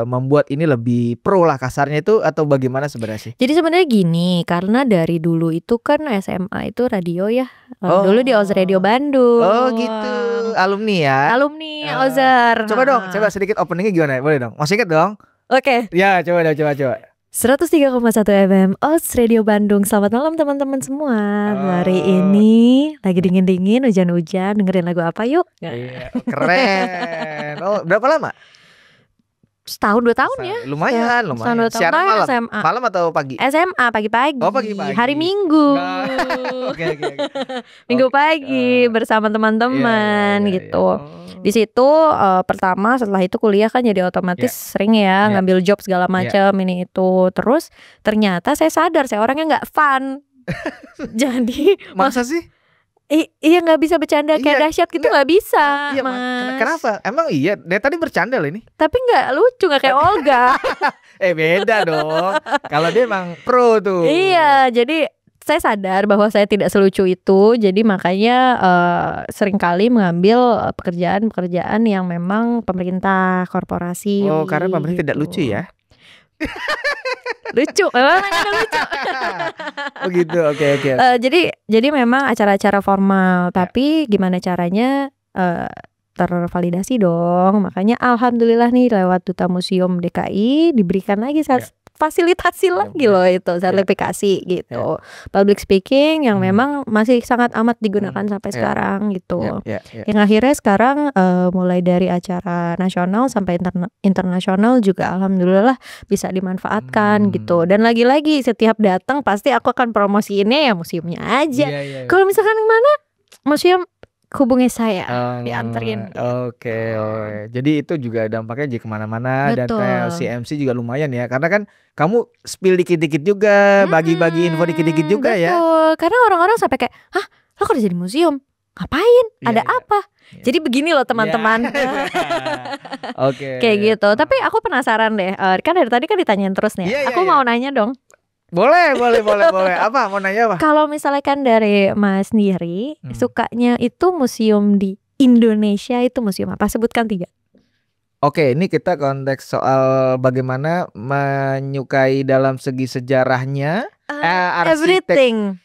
membuat ini lebih pro lah kasarnya itu, atau bagaimana sebenarnya sih? Jadi sebenarnya gini, karena dari dulu itu kan SMA itu radio ya. Dulu di Oz Radio Bandung. Oh gitu, alumni ya? Alumni Ozar. Coba sedikit openingnya gimana? Boleh dong? Masih inget dong? Oke. Ya coba. 103,1 FM Oz Radio Bandung. Selamat malam teman-teman semua. Hari ini lagi dingin-dingin, hujan-hujan, dengerin lagu apa yuk? Iya, keren. Oh, berapa lama? Setahun 2 tahun ya. Lumayan. Siaran malam atau pagi? SMA pagi-pagi. Oh, pagi-pagi. Hari Minggu. Oke. Minggu pagi bersama teman-teman gitu. Di situ pertama, setelah itu kuliah kan jadi otomatis sering ngambil job segala macam ini itu. Terus ternyata saya sadar saya orangnya nggak fun. Jadi masa sih? Iya nggak bisa bercanda kayak dahsyat gitu, nggak bisa. Iya, Mas. Kenapa? Emang iya dari tadi bercanda loh ini. Tapi nggak lucu, nggak kayak Olga. Beda dong. Kalau dia emang pro tuh. Iya, jadi saya sadar bahwa saya tidak selucu itu. Jadi makanya seringkali mengambil pekerjaan yang memang pemerintah, korporasi. Oh, karena pemerintah tidak lucu ya? Lucu, memang ada lucu. Oh gitu, oke. Jadi memang acara-acara formal, tapi gimana caranya tervalidasi dong. Makanya alhamdulillah nih lewat Duta Museum DKI diberikan lagi fasilitasi lagi loh itu sertifikasi gitu. Public speaking yang memang masih sangat amat digunakan sampai sekarang gitu. Yang akhirnya sekarang mulai dari acara nasional sampai internasional juga alhamdulillah bisa dimanfaatkan gitu. Dan lagi-lagi setiap datang pasti aku akan promosiinnya ya museumnya aja. Kalau misalkan mana museum, hubungi saya, dianterin. Oke. Jadi itu juga dampaknya jadi kemana-mana. Dan kayak si MC juga lumayan ya, karena kan kamu spill dikit-dikit juga, bagi-bagi info dikit-dikit juga ya. Betul, karena orang-orang sampai kayak, hah, lo kerja di museum? Ngapain? Ada apa? Jadi begini loh teman-teman. Oke. Kayak gitu. Tapi aku penasaran deh, kan dari tadi kan ditanyain terus nih. Aku mau nanya dong. Boleh. Apa? Mau nanya apa? Kalau misalnya kan dari Mas sendiri, sukanya itu museum di Indonesia itu museum apa? Sebutkan 3. Oke, ini kita konteks soal bagaimana menyukai dalam segi sejarahnya,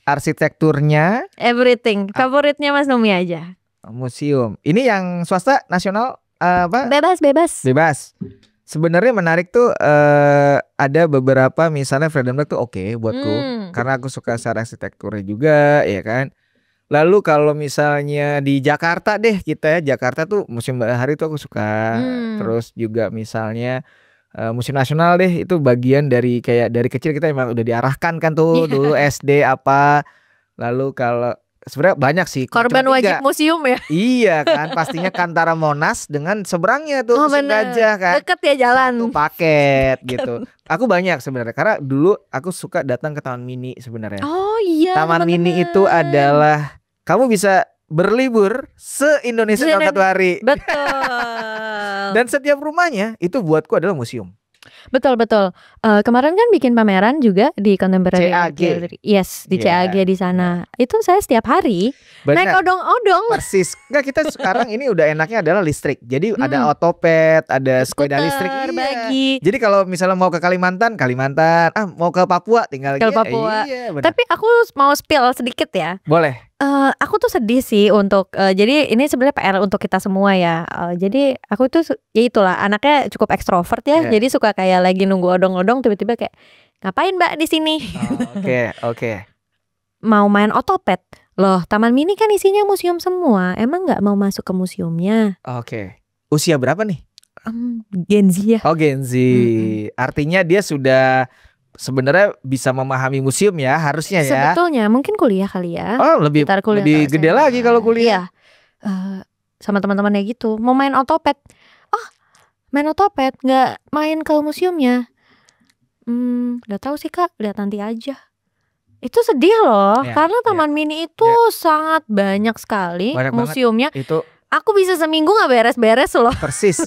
arsitekturnya, everything. Favoritnya Mas Nomi aja. Museum. Ini yang swasta, nasional, apa? Bebas. Sebenarnya menarik tuh ada beberapa, misalnya Vredenburg tuh oke buatku karena aku suka secara arsitekturnya juga, ya kan. Lalu kalau misalnya di Jakarta deh kita ya, Jakarta tuh Museum Bahari tuh aku suka. Terus juga misalnya Museum Nasional deh, itu bagian dari kayak dari kecil kita emang udah diarahkan kan tuh dulu SD apa. Lalu kalau sebenarnya banyak sih. Korban wajib museum ya. Iya kan, pastinya Kantara Monas dengan seberangnya tuh Museum Gajah kan. Deket ya jalan. Paket gitu. Aku banyak sebenarnya karena dulu aku suka datang ke Taman Mini sebenarnya. Oh iya. Taman Mini itu adalah kamu bisa berlibur se-Indonesia dalam 1 hari. Betul. Dan setiap rumahnya itu buatku adalah museum. Betul. Kemarin kan bikin pameran juga di Contemporary CAG. Gallery. Yes, di Yeah. CAG di sana. Itu saya setiap hari naik Benar. odong-odong. Persis. Enggak, kita sekarang ini udah enaknya adalah listrik. Jadi ada otopet, ada sepeda listrik. Iya. Bagi. Jadi kalau misalnya mau ke Kalimantan, mau ke Papua tinggal Ke Papua. Iya, benar. Tapi aku mau spill sedikit ya. Boleh. Aku tuh sedih sih untuk jadi ini sebenarnya PR untuk kita semua ya. Jadi aku tuh ya itulah anaknya cukup ekstrovert ya. Yeah. Jadi suka kayak lagi nunggu odong-odong tiba-tiba kayak ngapain Mbak di sini? Oke. Mau main otopet. Loh, Taman Mini kan isinya museum semua. Emang nggak mau masuk ke museumnya? Oke. Usia berapa nih? Gen Z ya. Oh, Gen Z. Artinya dia sudah sebenarnya bisa memahami museum ya, harusnya ya. Sebetulnya mungkin kuliah kali ya. Oh, lebih gede lagi kalau kuliah. Iya. Sama teman-temannya gitu. Mau main otopet. Oh, main otopet, nggak main ke museumnya. Nggak tahu sih Kak, lihat nanti aja. Itu sedih loh, Ya, karena Taman Mini itu sangat banyak sekali Banyak museumnya. Itu Aku bisa seminggu nggak beres-beres loh. persis.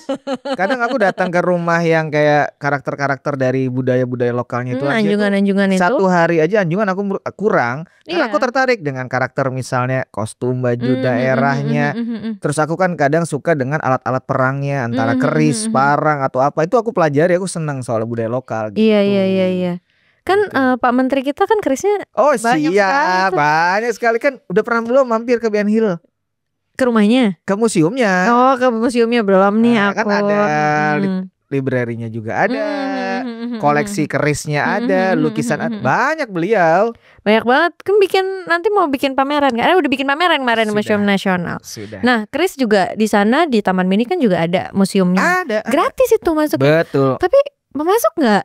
Kadang aku datang ke rumah yang kayak karakter-karakter dari budaya-budaya lokalnya itu aja tuh, Anjungan-anjungan itu. 1 hari aja anjungan aku kurang. Karena Iya. aku tertarik dengan karakter misalnya kostum baju daerahnya. Terus aku kan kadang suka dengan alat-alat perangnya, antara keris, parang atau apa. Itu aku pelajari, aku senang soal budaya lokal gitu. Iya. Kan Pak Menteri kita kan kerisnya Oh banyak siap, sekali tuh. banyak sekali kan. Udah pernah belum mampir ke Ben Hill? Ke rumahnya. Ke museumnya. Oh, ke museumnya belum nih Nah, aku. kan ada librarinya juga ada, koleksi kerisnya ada, lukisan ada, banyak beliau. Banyak banget. Kan nanti mau bikin pameran kan? Udah bikin pameran kemarin di Sudah. Museum Nasional. Sudah. Nah, keris juga di sana di Taman Mini kan juga ada museumnya. Ada. Gratis itu masuk. Betul. Tapi mau masuk nggak?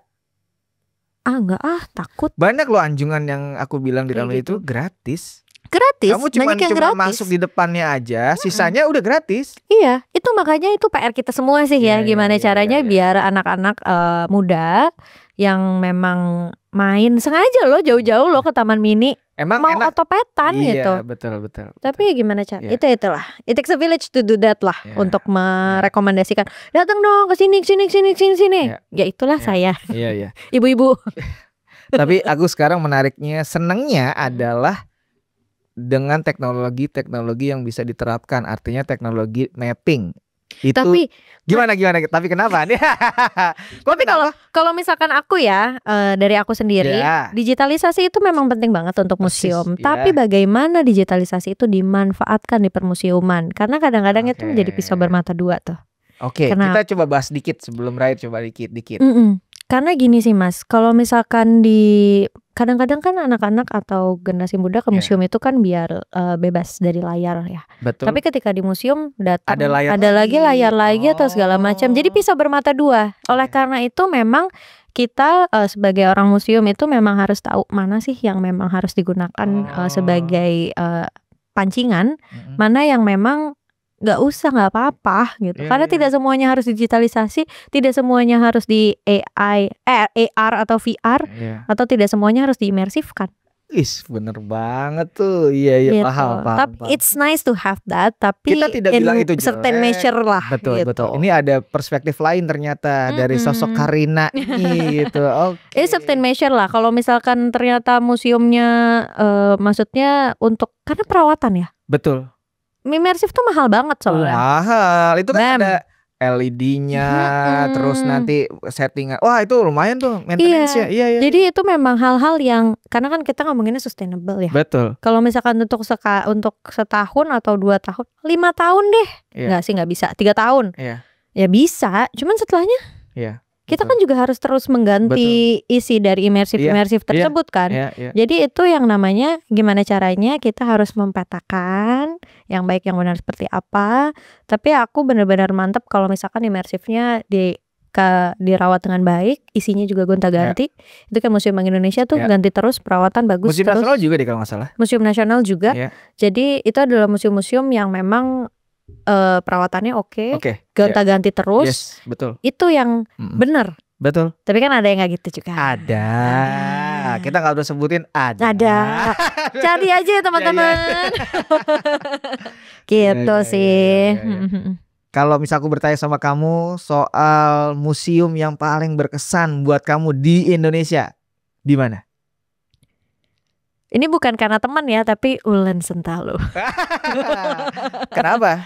Enggak takut. Banyak loh anjungan yang aku bilang di Kayak dalam itu gratis. Gratis. Kamu cuma banyak yang gratis. masuk di depannya aja, sisanya udah gratis. Iya, itu makanya itu PR kita semua sih ya. Gimana caranya biar anak-anak muda yang memang main sengaja loh jauh-jauh loh ke Taman Mini. Emang mau enak. otopetan gitu. Iya, betul. Tapi ya gimana cara? Itulah. It takes a village to do that lah untuk merekomendasikan. Datang dong ke sini. Ya itulah saya. Iya. Ibu-ibu. Tapi aku sekarang menariknya, senangnya adalah dengan teknologi yang bisa diterapkan, artinya teknologi mapping. Itu Tapi gimana? Tapi kenapa? Tapi kalau misalkan aku ya dari aku sendiri, digitalisasi itu memang penting banget untuk museum. Tapi bagaimana digitalisasi itu dimanfaatkan di permuseuman? Karena kadang-kadang itu menjadi pisau bermata dua tuh. Oke, kita coba bahas dikit sebelum Rai coba dikit. Karena gini sih Mas, kalau misalkan kadang-kadang kan anak-anak atau generasi muda ke museum itu kan biar bebas dari layar ya. Betul. Tapi ketika di museum datang ada layar lagi atau segala macam. Jadi pisau bermata dua. Oleh karena itu memang kita sebagai orang museum itu memang harus tahu mana sih yang memang harus digunakan sebagai pancingan, mana yang memang nggak apa-apa gitu. Karena tidak semuanya harus digitalisasi, tidak semuanya harus di AR atau VR, atau tidak semuanya harus diimersifkan. Bener banget tuh. Iya, gitu. paham. Tapi it's nice to have that, tapi kita tidak bilang itu certain measure lah. Betul. Ini ada perspektif lain ternyata dari sosok Karina gitu. Certain measure lah. Kalau misalkan ternyata museumnya maksudnya karena perawatan ya. Betul. Imersif tuh mahal banget soalnya. Mahal. Itu kan ada LED-nya, terus nanti settingan. Wah, itu lumayan tuh maintenance-nya. Iya. Jadi itu memang hal-hal yang karena kan kita ngomonginnya sustainable ya. Betul. Kalau misalkan untuk setahun atau 2 tahun, 5 tahun deh. Enggak sih, enggak bisa. 3 tahun. Iya. Ya bisa, cuman setelahnya kita kan juga harus terus mengganti isi dari imersif tersebut kan. Jadi itu yang namanya gimana caranya kita harus mempetakan yang baik yang benar seperti apa. Tapi aku benar-benar mantep kalau misalkan imersifnya dirawat dengan baik, isinya juga gonta-ganti. Itu kan Museum Bank Indonesia tuh ganti terus, perawatan bagus. Museum terus. Nasional juga deh kalau nggak salah. Museum Nasional juga. Jadi itu adalah museum-museum yang memang perawatannya oke. Gonta-ganti terus. Yes, betul. Itu yang benar. Betul. Tapi kan ada yang nggak gitu juga. Ada. Kita nggak perlu sebutin ada. Cari aja ya teman-teman. Gitu sih. Kalau misal aku bertanya sama kamu soal museum yang paling berkesan buat kamu di Indonesia, di mana? Ini bukan karena teman ya, tapi Ulen Sentalu. Kenapa?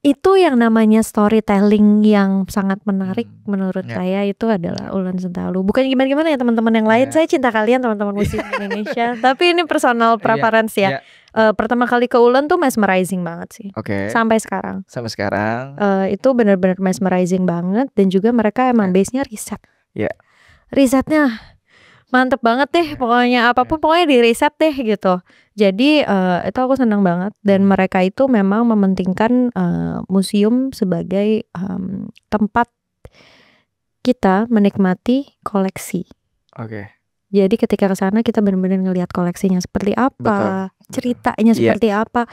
Itu yang namanya storytelling yang sangat menarik menurut saya itu adalah Ulen Sentalu. Bukan gimana-gimana ya teman-teman yang lain. Saya cinta kalian teman-teman musik Indonesia. Tapi ini personal preference ya. Pertama kali ke Ulen tuh mesmerizing banget sih. Sampai sekarang. Itu benar-benar mesmerizing banget. Dan juga mereka emang base-nya riset. Risetnya mantep banget deh. Pokoknya apapun pokoknya di riset deh gitu. Jadi itu aku senang banget. Dan mereka itu memang mementingkan museum sebagai tempat kita menikmati koleksi. Jadi ketika ke sana kita benar-benar ngelihat koleksinya seperti apa, ceritanya seperti apa.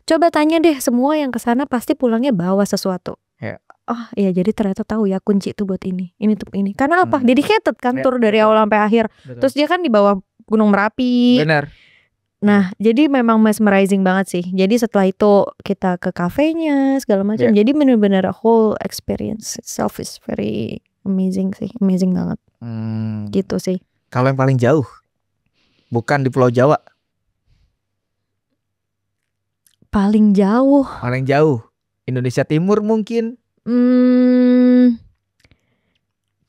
Coba tanya deh, semua yang ke sana pasti pulangnya bawa sesuatu. Oh iya, jadi ternyata tahu ya kunci itu buat ini tuh ini. Karena apa? Dedicated kan tur dari awal sampai akhir. Terus dia kan di bawah Gunung Merapi. Benar. Nah, jadi memang mesmerizing banget sih. Jadi setelah itu kita ke kafenya segala macam. Jadi benar-benar whole experience itself is very amazing sih, amazing banget. Gitu sih. Kalau yang paling jauh, bukan di Pulau Jawa. Paling jauh. Indonesia Timur mungkin.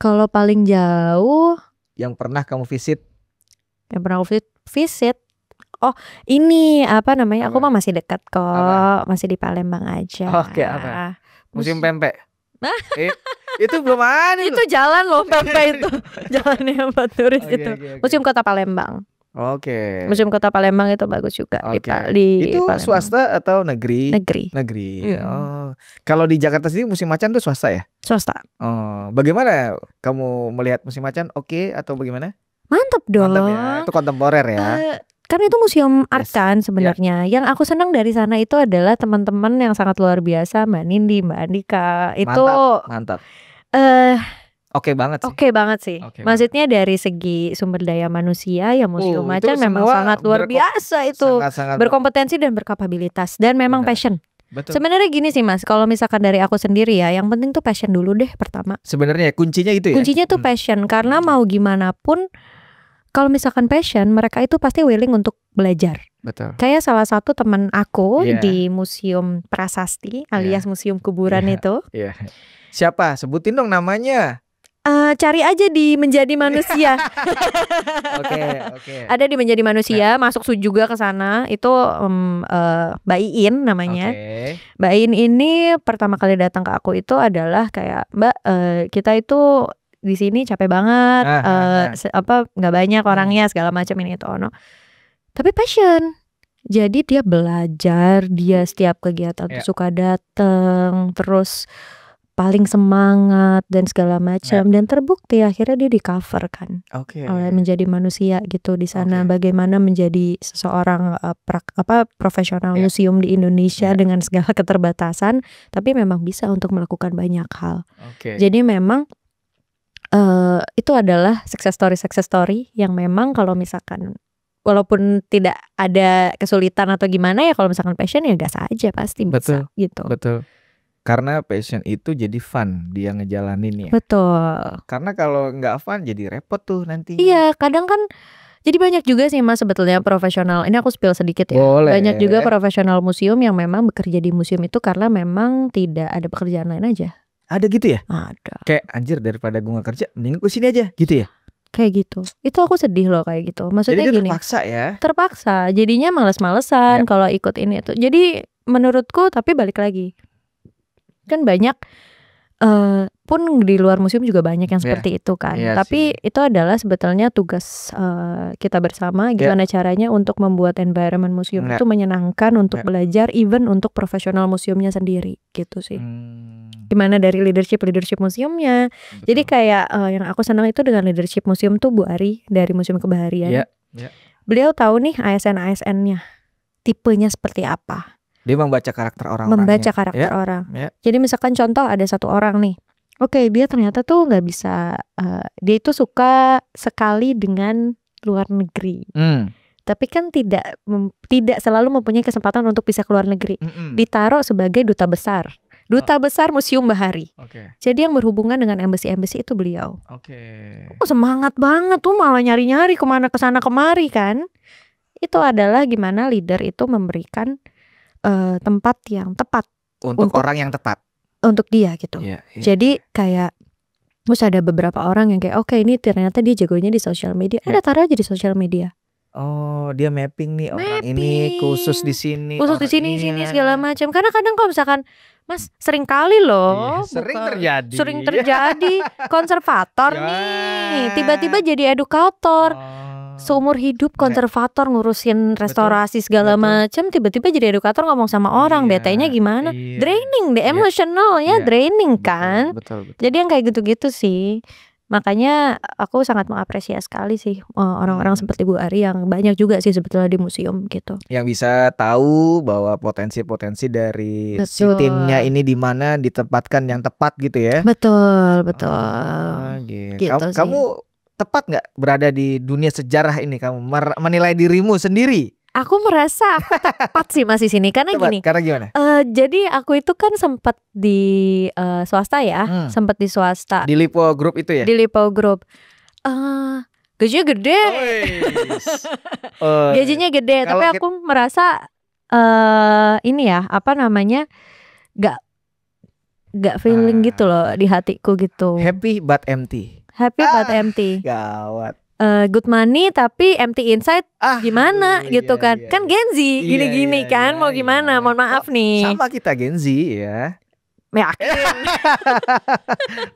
Kalau paling jauh yang pernah kamu visit? Oh ini apa namanya? Aku mah masih dekat kok. Masih di Palembang aja. Apa? Museum Pempek. Itu belum ada. Itu jalan loh Pempek itu. Jalannya buat turis itu. Museum Kota Palembang. Museum Kota Palembang itu bagus juga. Di itu Palembang. Swasta atau negeri? Negeri. Kalau di Jakarta sendiri musim macan tuh swasta ya? Swasta. Bagaimana kamu melihat musim macan? Atau bagaimana? Mantap dong. Mantap ya. Itu kontemporer ya. Karena itu museum art kan sebenarnya. Yang aku senang dari sana itu adalah teman-teman yang sangat luar biasa, Mbak Nindi, Mbak Andika. Itu mantap. Oke banget sih. Maksudnya dari segi sumber daya manusia ya museum macan memang sangat luar biasa itu. Sangat berkompetensi dan berkapabilitas dan memang passion. Sebenarnya gini sih Mas, kalau misalkan dari aku sendiri ya, yang penting tuh passion dulu deh pertama. Sebenarnya kuncinya itu ya. Kuncinya tuh passion, karena mau gimana pun kalau misalkan passion, mereka itu pasti willing untuk belajar. Kayak salah satu teman aku di Museum Prasasti alias Museum Kuburan itu. Siapa? Sebutin dong namanya. Cari aja di Menjadi Manusia. Ada di Menjadi Manusia, masuk juga ke sana. Itu Mbak Iin namanya. Mbak Iin ini pertama kali datang ke aku itu adalah kayak, Mbak, kita itu di sini capek banget, nggak banyak orangnya segala macam ini itu tapi passion. Jadi dia belajar, dia setiap kegiatan tuh suka datang, terus paling semangat dan segala macam, dan terbukti akhirnya dia di cover kan oleh Menjadi Manusia gitu di sana. Bagaimana menjadi seseorang profesional museum di Indonesia dengan segala keterbatasan, tapi memang bisa untuk melakukan banyak hal. Jadi memang itu adalah success story yang memang kalau misalkan walaupun tidak ada kesulitan atau gimana ya, kalau misalkan passion ya gas aja pasti bisa gitu. Karena passion itu jadi fun dia ngejalaninnya. Karena kalau nggak fun jadi repot tuh nanti. Iya, kadang kan jadi banyak juga sih Mas sebetulnya profesional. Ini aku spill sedikit ya. Banyak juga profesional museum yang memang bekerja di museum itu karena memang tidak ada pekerjaan lain aja. Ada gitu ya? Ada. Kayak anjir, daripada gue gak kerja mending gue sini aja gitu ya? Kayak gitu. Itu aku sedih loh kayak gitu. Maksudnya jadi gini. Terpaksa ya? Terpaksa. Jadinya males-malesan kalau ikut ini itu. Jadi menurutku, tapi balik lagi, kan banyak pun di luar museum juga banyak yang seperti itu kan. Tapi itu adalah sebetulnya tugas kita bersama. Gimana caranya untuk membuat environment museum itu menyenangkan untuk belajar, even untuk profesional museumnya sendiri gitu sih. Gimana dari leadership museumnya. Jadi kayak yang aku senang itu dengan leadership museum tuh Bu Ari dari Museum Kebaharian. Beliau tahu nih ASN-nya tipenya seperti apa. Dia membaca karakter orang. Membaca karakter orang. Jadi misalkan contoh ada satu orang nih, Oke, dia ternyata tuh nggak bisa. Dia itu suka sekali dengan luar negeri. Tapi kan tidak selalu mempunyai kesempatan untuk bisa keluar negeri. Ditaruh sebagai duta besar Museum Bahari. Jadi yang berhubungan dengan embassy itu beliau. Semangat banget tuh, malah nyari-nyari kemana kesana kemari kan. Itu adalah gimana leader itu memberikan tempat yang tepat untuk orang yang tepat untuk dia gitu. Jadi kayak terus ada beberapa orang yang kayak oke, ini ternyata dia jagonya di sosial media. Ada taruh aja di sosial media. Oh, dia mapping nih orang ini khusus di sini segala macam. Karena kadang kalau misalkan Mas sering kali loh, sering terjadi konservator nih, tiba-tiba jadi edukator. Seumur hidup konservator ngurusin restorasi segala macam, tiba-tiba jadi edukator ngomong sama orang, betenya gimana? Draining, emotional draining kan. Betul. Jadi yang kayak gitu-gitu sih. Makanya aku sangat mengapresiasi sekali sih orang-orang seperti Bu Ari yang banyak juga sih sebetulnya di museum gitu. Yang bisa tahu bahwa potensi-potensi dari si timnya ini di mana ditempatkan yang tepat gitu ya. Betul. Gitu. Kamu tepat nggak berada di dunia sejarah ini? Kamu menilai dirimu sendiri? Aku merasa aku tepat sih masih sini karena tepat, gini. Karena gimana? Jadi aku itu kan sempat di swasta ya, sempat di swasta. Di Lipo Group itu ya? Di Lipo Group. Gajinya gede. Gajinya gede, tapi aku merasa ini ya, apa namanya? Gak feeling gitu loh di hatiku gitu. Happy but empty. Gawat. Good money tapi empty inside gimana gitu kan. Kan Gen Z gini-gini kan mau gimana, mohon maaf nih. Sama kita Gen Z ya. Yakin.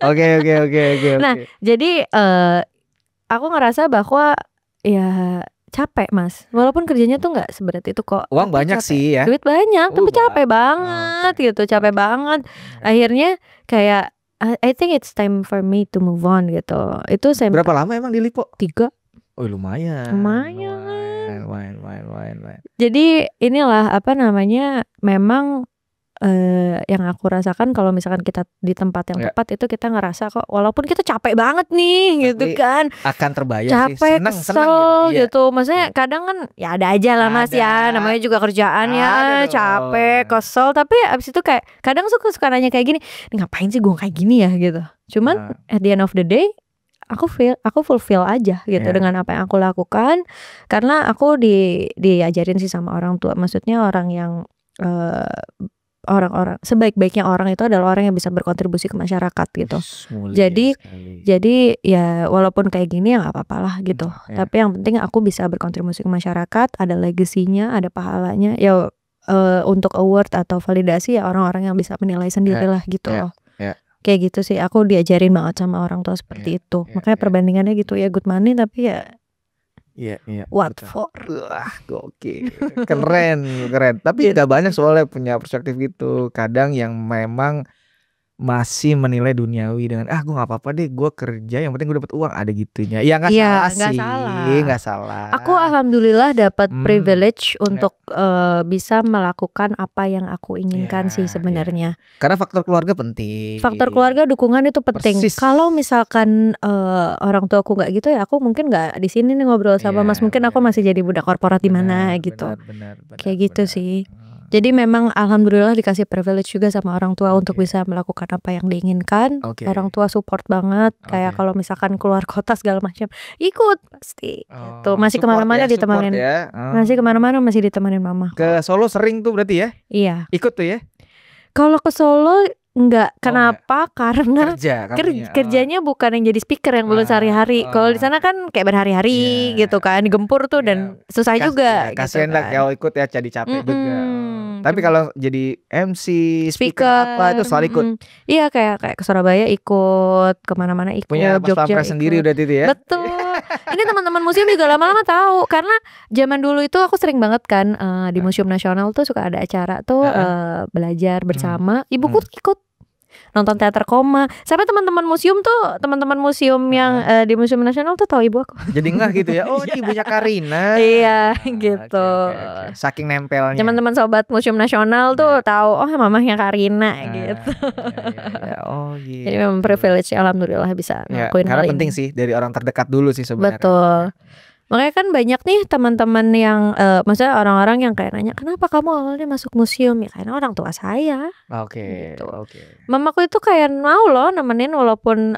Oke. Nah jadi aku ngerasa bahwa ya capek Mas. Walaupun kerjanya tuh gak seberat itu kok. Uang banyak capek. Sih ya. Duit banyak tapi capek banget gitu. Capek banget. Akhirnya kayak I think it's time for me to move on gitu. Itu saya. Berapa lama emang di Lipo? 3. Oh lumayan. Jadi inilah apa namanya, memang yang aku rasakan kalau misalkan kita di tempat yang tepat itu kita ngerasa kok walaupun kita capek banget nih gitu kan, akan terbayar capek, sih. Kesel gitu. Maksudnya kadang kan ya ada aja lah Mas ya, namanya juga kerjaan ya, capek, kesel. Tapi abis itu kayak kadang suka nanya kayak gini, ngapain sih gue kayak gini ya gitu. Cuman at the end of the day aku fulfill aja gitu dengan apa yang aku lakukan, karena aku diajarin sih sama orang tua. Maksudnya orang yang orang-orang sebaik-baiknya orang itu adalah orang yang bisa berkontribusi ke masyarakat gitu. Jadi ya walaupun kayak gini ya nggak apa-apa lah gitu. Tapi yang penting aku bisa berkontribusi ke masyarakat, ada legasinya, ada pahalanya. Ya untuk award atau validasi ya orang-orang yang bisa menilai sendiri lah gitu loh. Kayak gitu sih. Aku diajarin banget sama orang tua seperti itu. Makanya perbandingannya gitu ya, good money tapi ya. What for? Gokil. Keren. Tapi gak banyak soalnya punya perspektif gitu. Kadang yang memang masih menilai duniawi dengan gue nggak apa-apa deh, gue kerja yang penting gue dapat uang, ada gitunya. Ya nggak salah. Aku alhamdulillah dapat privilege untuk bisa melakukan apa yang aku inginkan sih sebenarnya. Karena faktor keluarga penting. Faktor keluarga, dukungan itu penting. Kalau misalkan orang tua aku nggak gitu ya, aku mungkin nggak di sini nih ngobrol sama Mas. Mungkin aku masih jadi budak korporat di mana gitu. Kayak gitu sih. Jadi memang alhamdulillah dikasih privilege juga sama orang tua untuk bisa melakukan apa yang diinginkan. Orang tua support banget. Kayak kalau misalkan keluar kota segala macam, ikut pasti. Tuh masih kemana-mana ditemanin. Masih kemana-mana masih ditemanin mama. Ke Solo sering tuh berarti ya? Iya. Ikut tuh ya? Kalau ke Solo enggak. Kenapa? Karena kerjanya bukan yang jadi speaker yang belum sehari-hari. Kalau di sana kan kayak berhari-hari gitu kan, digempur tuh dan susah juga. Kasian lah kalau ikut ya, jadi capek juga. Tapi kalau jadi MC, speaker apa itu selalu ikut. Iya kayak ke Surabaya ikut, kemana-mana ikut. Punya Jogja sendiri udah itu ya. Betul. Ini teman-teman museum juga lama-lama tahu, karena zaman dulu itu aku sering banget kan di Museum Nasional tuh suka ada acara tuh belajar bersama. Ibuku ikut nonton teater koma. Sampai teman-teman museum yang di Museum Nasional tuh tahu ibu aku. Jadi enggak gitu ya. Oh, ini ibunya Karina. Iya, gitu. Okay. Saking nempelnya. Teman-teman sobat Museum Nasional tuh tahu mamahnya Karina gitu. Ya. Oh gitu. Jadi memang privilege, alhamdulillah bisa ngelakuin hal ini. Karena penting sih dari orang terdekat dulu sih sebenarnya. Betul. Makanya kan banyak nih teman-teman yang maksudnya orang-orang yang kayak nanya, kenapa kamu awalnya masuk museum? Ya karena orang tua saya. Oke. Gitu. Mamaku itu kayak mau loh nemenin walaupun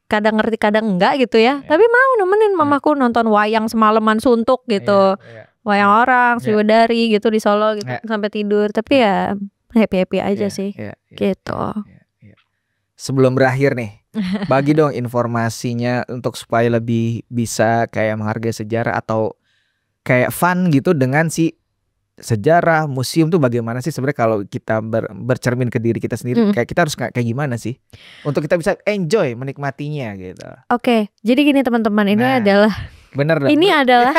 kadang ngerti kadang enggak gitu ya. Tapi mau nemenin mamaku nonton wayang semalaman suntuk gitu. Wayang orang, Sriwedari gitu di Solo gitu sampai tidur. Tapi ya happy-happy aja sih. Gitu. Sebelum berakhir nih, bagi dong informasinya untuk supaya lebih bisa kayak menghargai sejarah atau kayak fun gitu dengan si sejarah museum tuh bagaimana sih sebenarnya kalau kita bercermin ke diri kita sendiri, kayak kita harus kayak gimana sih untuk kita bisa enjoy menikmatinya gitu. Oke, jadi gini teman-teman, ini adalah bener dong. Ini adalah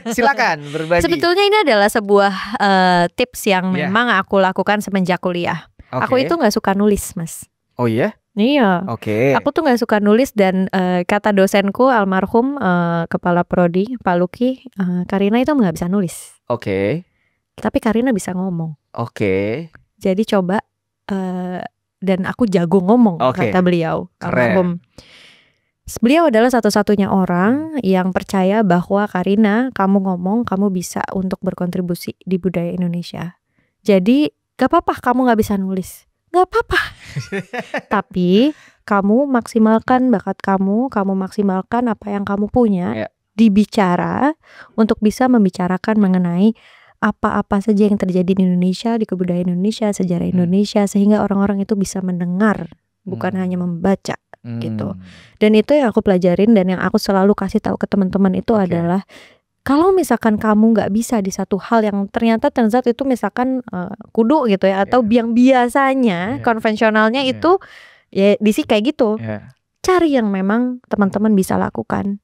silakan berbagi. Sebetulnya ini adalah sebuah tips yang memang aku lakukan semenjak kuliah. Aku itu nggak suka nulis, Mas. Oh iya? Iya. Aku tuh nggak suka nulis dan kata dosenku almarhum kepala prodi Pak Luki, Karina itu nggak bisa nulis. Tapi Karina bisa ngomong. Jadi coba dan aku jago ngomong, kata beliau almarhum. Beliau adalah satu-satunya orang yang percaya bahwa Karina, kamu ngomong, kamu bisa untuk berkontribusi di budaya Indonesia. Jadi gak apa-apa kamu gak bisa nulis, gak apa-apa. Tapi kamu maksimalkan bakat kamu maksimalkan apa yang kamu punya, dibicara untuk bisa membicarakan mengenai apa-apa saja yang terjadi di Indonesia, di kebudayaan Indonesia, sejarah Indonesia, sehingga orang-orang itu bisa mendengar, bukan hanya membaca. Gitu. Dan itu yang aku pelajarin dan yang aku selalu kasih tahu ke teman-teman itu adalah kalau misalkan kamu nggak bisa di satu hal yang ternyata itu misalkan kudu gitu ya, atau yang biasanya konvensionalnya itu ya di sini kayak gitu, cari yang memang teman-teman bisa lakukan.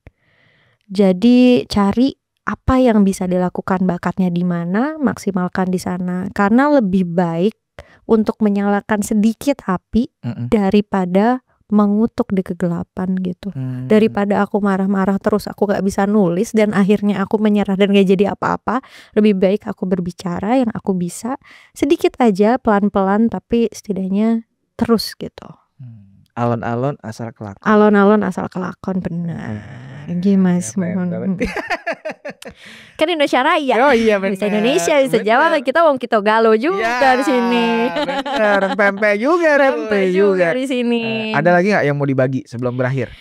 Jadi cari apa yang bisa dilakukan, bakatnya di mana, maksimalkan di sana, karena lebih baik untuk menyalakan sedikit api daripada mengutuk di kegelapan gitu. Daripada aku marah-marah terus aku gak bisa nulis dan akhirnya aku menyerah dan gak jadi apa-apa, lebih baik aku berbicara yang aku bisa sedikit aja, pelan-pelan, tapi setidaknya terus gitu. Alon-alon asal kelakon. Alon-alon asal kelakon, benar. Gimana kan Indonesia Raya. Oh iya benar. Bisa Indonesia, bisa Jawa, kita wong kita Galo juga di sini. Benar, pempek juga di sini. Ada lagi nggak yang mau dibagi sebelum berakhir?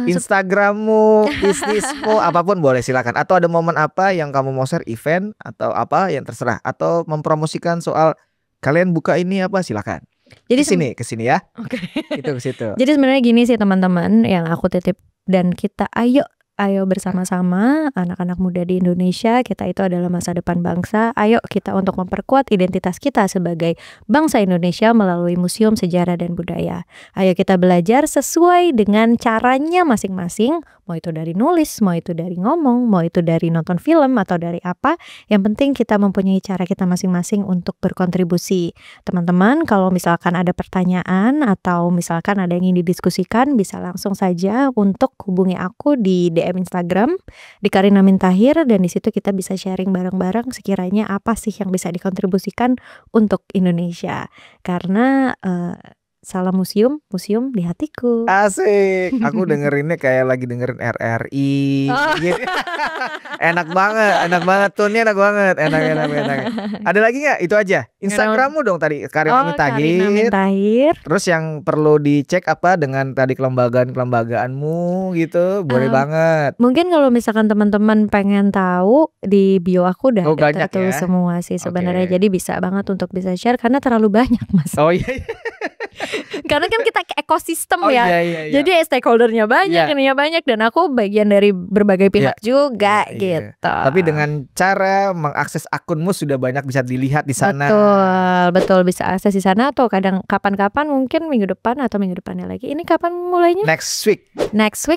Instagrammu, bisnismu, apapun boleh silakan. Atau ada momen apa yang kamu mau share, event atau apa yang terserah, atau mempromosikan soal kalian buka ini apa, silakan. Jadi ke sini ya. Itu ke situ. Jadi sebenarnya gini sih teman-teman, yang aku titip dan kita ayo bersama-sama anak-anak muda di Indonesia, kita itu adalah masa depan bangsa. Ayo kita untuk memperkuat identitas kita sebagai bangsa Indonesia melalui Museum Sejarah dan Budaya. Ayo kita belajar sesuai dengan caranya masing-masing, mau itu dari nulis, mau itu dari ngomong, mau itu dari nonton film atau dari apa. Yang penting kita mempunyai cara kita masing-masing untuk berkontribusi. Teman-teman, kalau misalkan ada pertanyaan atau misalkan ada yang ingin didiskusikan, bisa langsung saja untuk hubungi aku di DM Instagram di Karina Mintahir, dan di situ kita bisa sharing bareng-bareng sekiranya apa sih yang bisa dikontribusikan untuk Indonesia. Karena salam museum di hatiku. Asik. Aku dengerinnya kayak lagi dengerin RRI. Gitu. Enak banget. Tone-nya enak banget. Enak. Ada lagi nggak? Itu aja. Instagrammu dong tadi, Karina Mintahir. Terus yang perlu dicek apa dengan tadi kelembagaanmu gitu, boleh banget. Mungkin kalau misalkan teman-teman pengen tahu, di bio aku udah banyak tuh ya? Semua sih sebenarnya. Jadi bisa banget untuk bisa share karena terlalu banyak, Mas. Oh iya. Karena kan kita ekosistem Oh, ya. iya. Jadi stakeholdernya banyak, ininya banyak, dan aku bagian dari berbagai pihak juga gitu. Tapi dengan cara mengakses akunmu sudah banyak bisa dilihat di sana. Betul bisa akses di sana, atau kadang kapan-kapan mungkin minggu depan atau minggu depannya lagi. Ini kapan mulainya? Next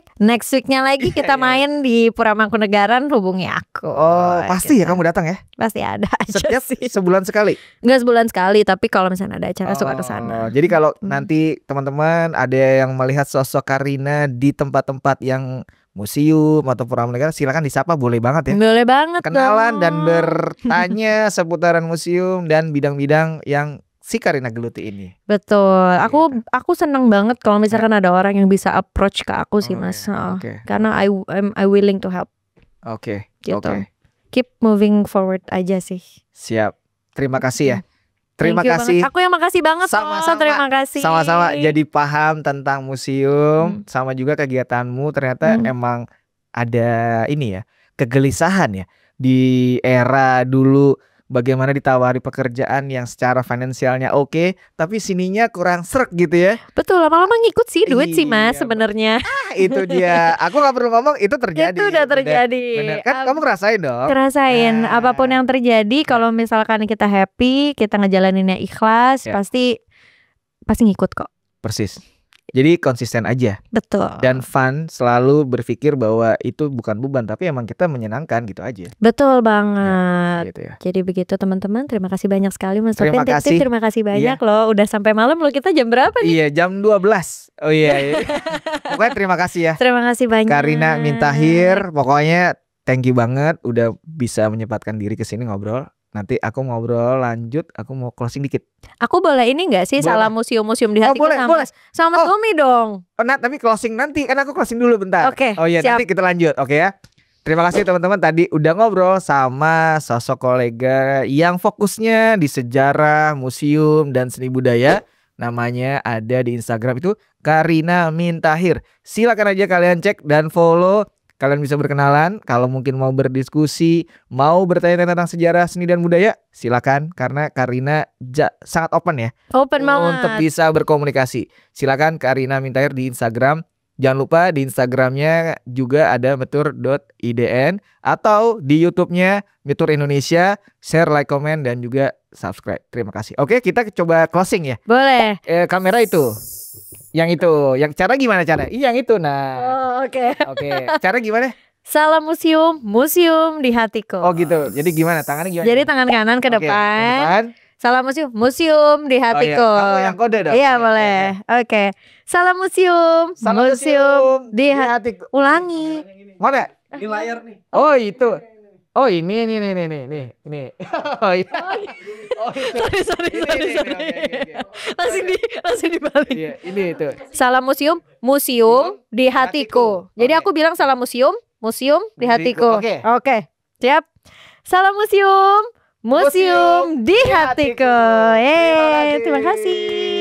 weeknya lagi kita main di Puramangkunegaran, hubungi aku. Oh, pasti gitu. ya kamu datang ya? Pasti ada aja Setiap sih. sebulan sekali? Enggak sebulan sekali, tapi kalau misalnya ada acara suka ke sana. Jadi kalau nanti teman-teman ada yang melihat sosok Karina di tempat-tempat yang museum atau Puramangkunegaran, silakan disapa, boleh banget ya. Boleh banget. Kenalan dan bertanya seputaran museum dan bidang-bidang yang si Karina geluti ini. Betul. Aku seneng banget kalau misalkan ada orang yang bisa approach ke aku sih, Mas. Karena I willing to help. Oke. Keep moving forward aja sih. Siap. Terima kasih ya. Terima kasih. Aku yang makasih banget. Sama-sama. Terima kasih. Sama-sama jadi paham tentang museum, sama juga kegiatanmu. Ternyata emang ada ini ya, kegelisahan ya di era dulu. Bagaimana ditawari pekerjaan yang secara finansialnya oke, tapi sininya kurang srek gitu ya. Betul, lama-lama ngikut sih duit sih Mas sebenarnya. Itu dia. Aku gak perlu ngomong, itu terjadi. Itu udah terjadi. Bener. Kan kamu ngerasain dong. Ngerasain. Apapun yang terjadi, kalau misalkan kita happy, kita ngejalaninnya ikhlas, pasti ngikut kok. Persis. Jadi konsisten aja. Betul. Dan fun, selalu berpikir bahwa itu bukan beban, tapi emang kita menyenangkan gitu aja. Betul banget. Gitu ya. Jadi begitu teman-teman, terima kasih banyak sekali Mas Sopin. Terima kasih banyak loh. Udah sampai malam loh, kita jam berapa nih? Iya, jam 12. Oh iya. Pokoknya terima kasih ya. Terima kasih banyak. Karina Mintahir, pokoknya thank you banget udah bisa menyempatkan diri ke sini ngobrol. Nanti aku ngobrol lanjut, aku mau closing dikit. Aku boleh ini gak sih, salah museum-museum di hatiku sama Tommy dong. Tapi closing nanti, kan aku closing dulu bentar. Oke, oh iya, siap. Nanti kita lanjut, oke ya. Terima kasih teman-teman, tadi udah ngobrol sama sosok kolega yang fokusnya di sejarah, museum, dan seni budaya. Namanya ada di Instagram itu Karina Mintahir. Silakan aja kalian cek dan follow. Kalian bisa berkenalan, kalau mungkin mau berdiskusi, mau bertanya tentang sejarah, seni dan budaya, silakan, karena Karina sangat open ya. Open banget. Untuk bisa berkomunikasi. Silakan Karina Mintahir di Instagram. Jangan lupa di Instagramnya juga ada metur.idn, atau di YouTube-nya Metur Indonesia. Share, like, komen, dan juga subscribe. Terima kasih. Oke, kita coba closing ya. Boleh. Kamera itu. Yang itu, yang cara gimana cara? Yang itu nah. Oke. Cara gimana? Salam museum di hatiku. Oh gitu. Jadi gimana? Tangannya gimana? Jadi tangan kanan ke depan. Salam museum di hatiku. Kamu yang kode dong. Iya boleh. Oke. Salam museum di hatiku. Ulangi. Mana? Di layar nih. Oh itu. Oh ini. Oh itu. Sorry. Langsung dibalik. Iya, ini itu. Salam museum di hatiku. Jadi aku bilang salam museum di hatiku. Oke. Siap. Salam museum di hatiku. Terima kasih.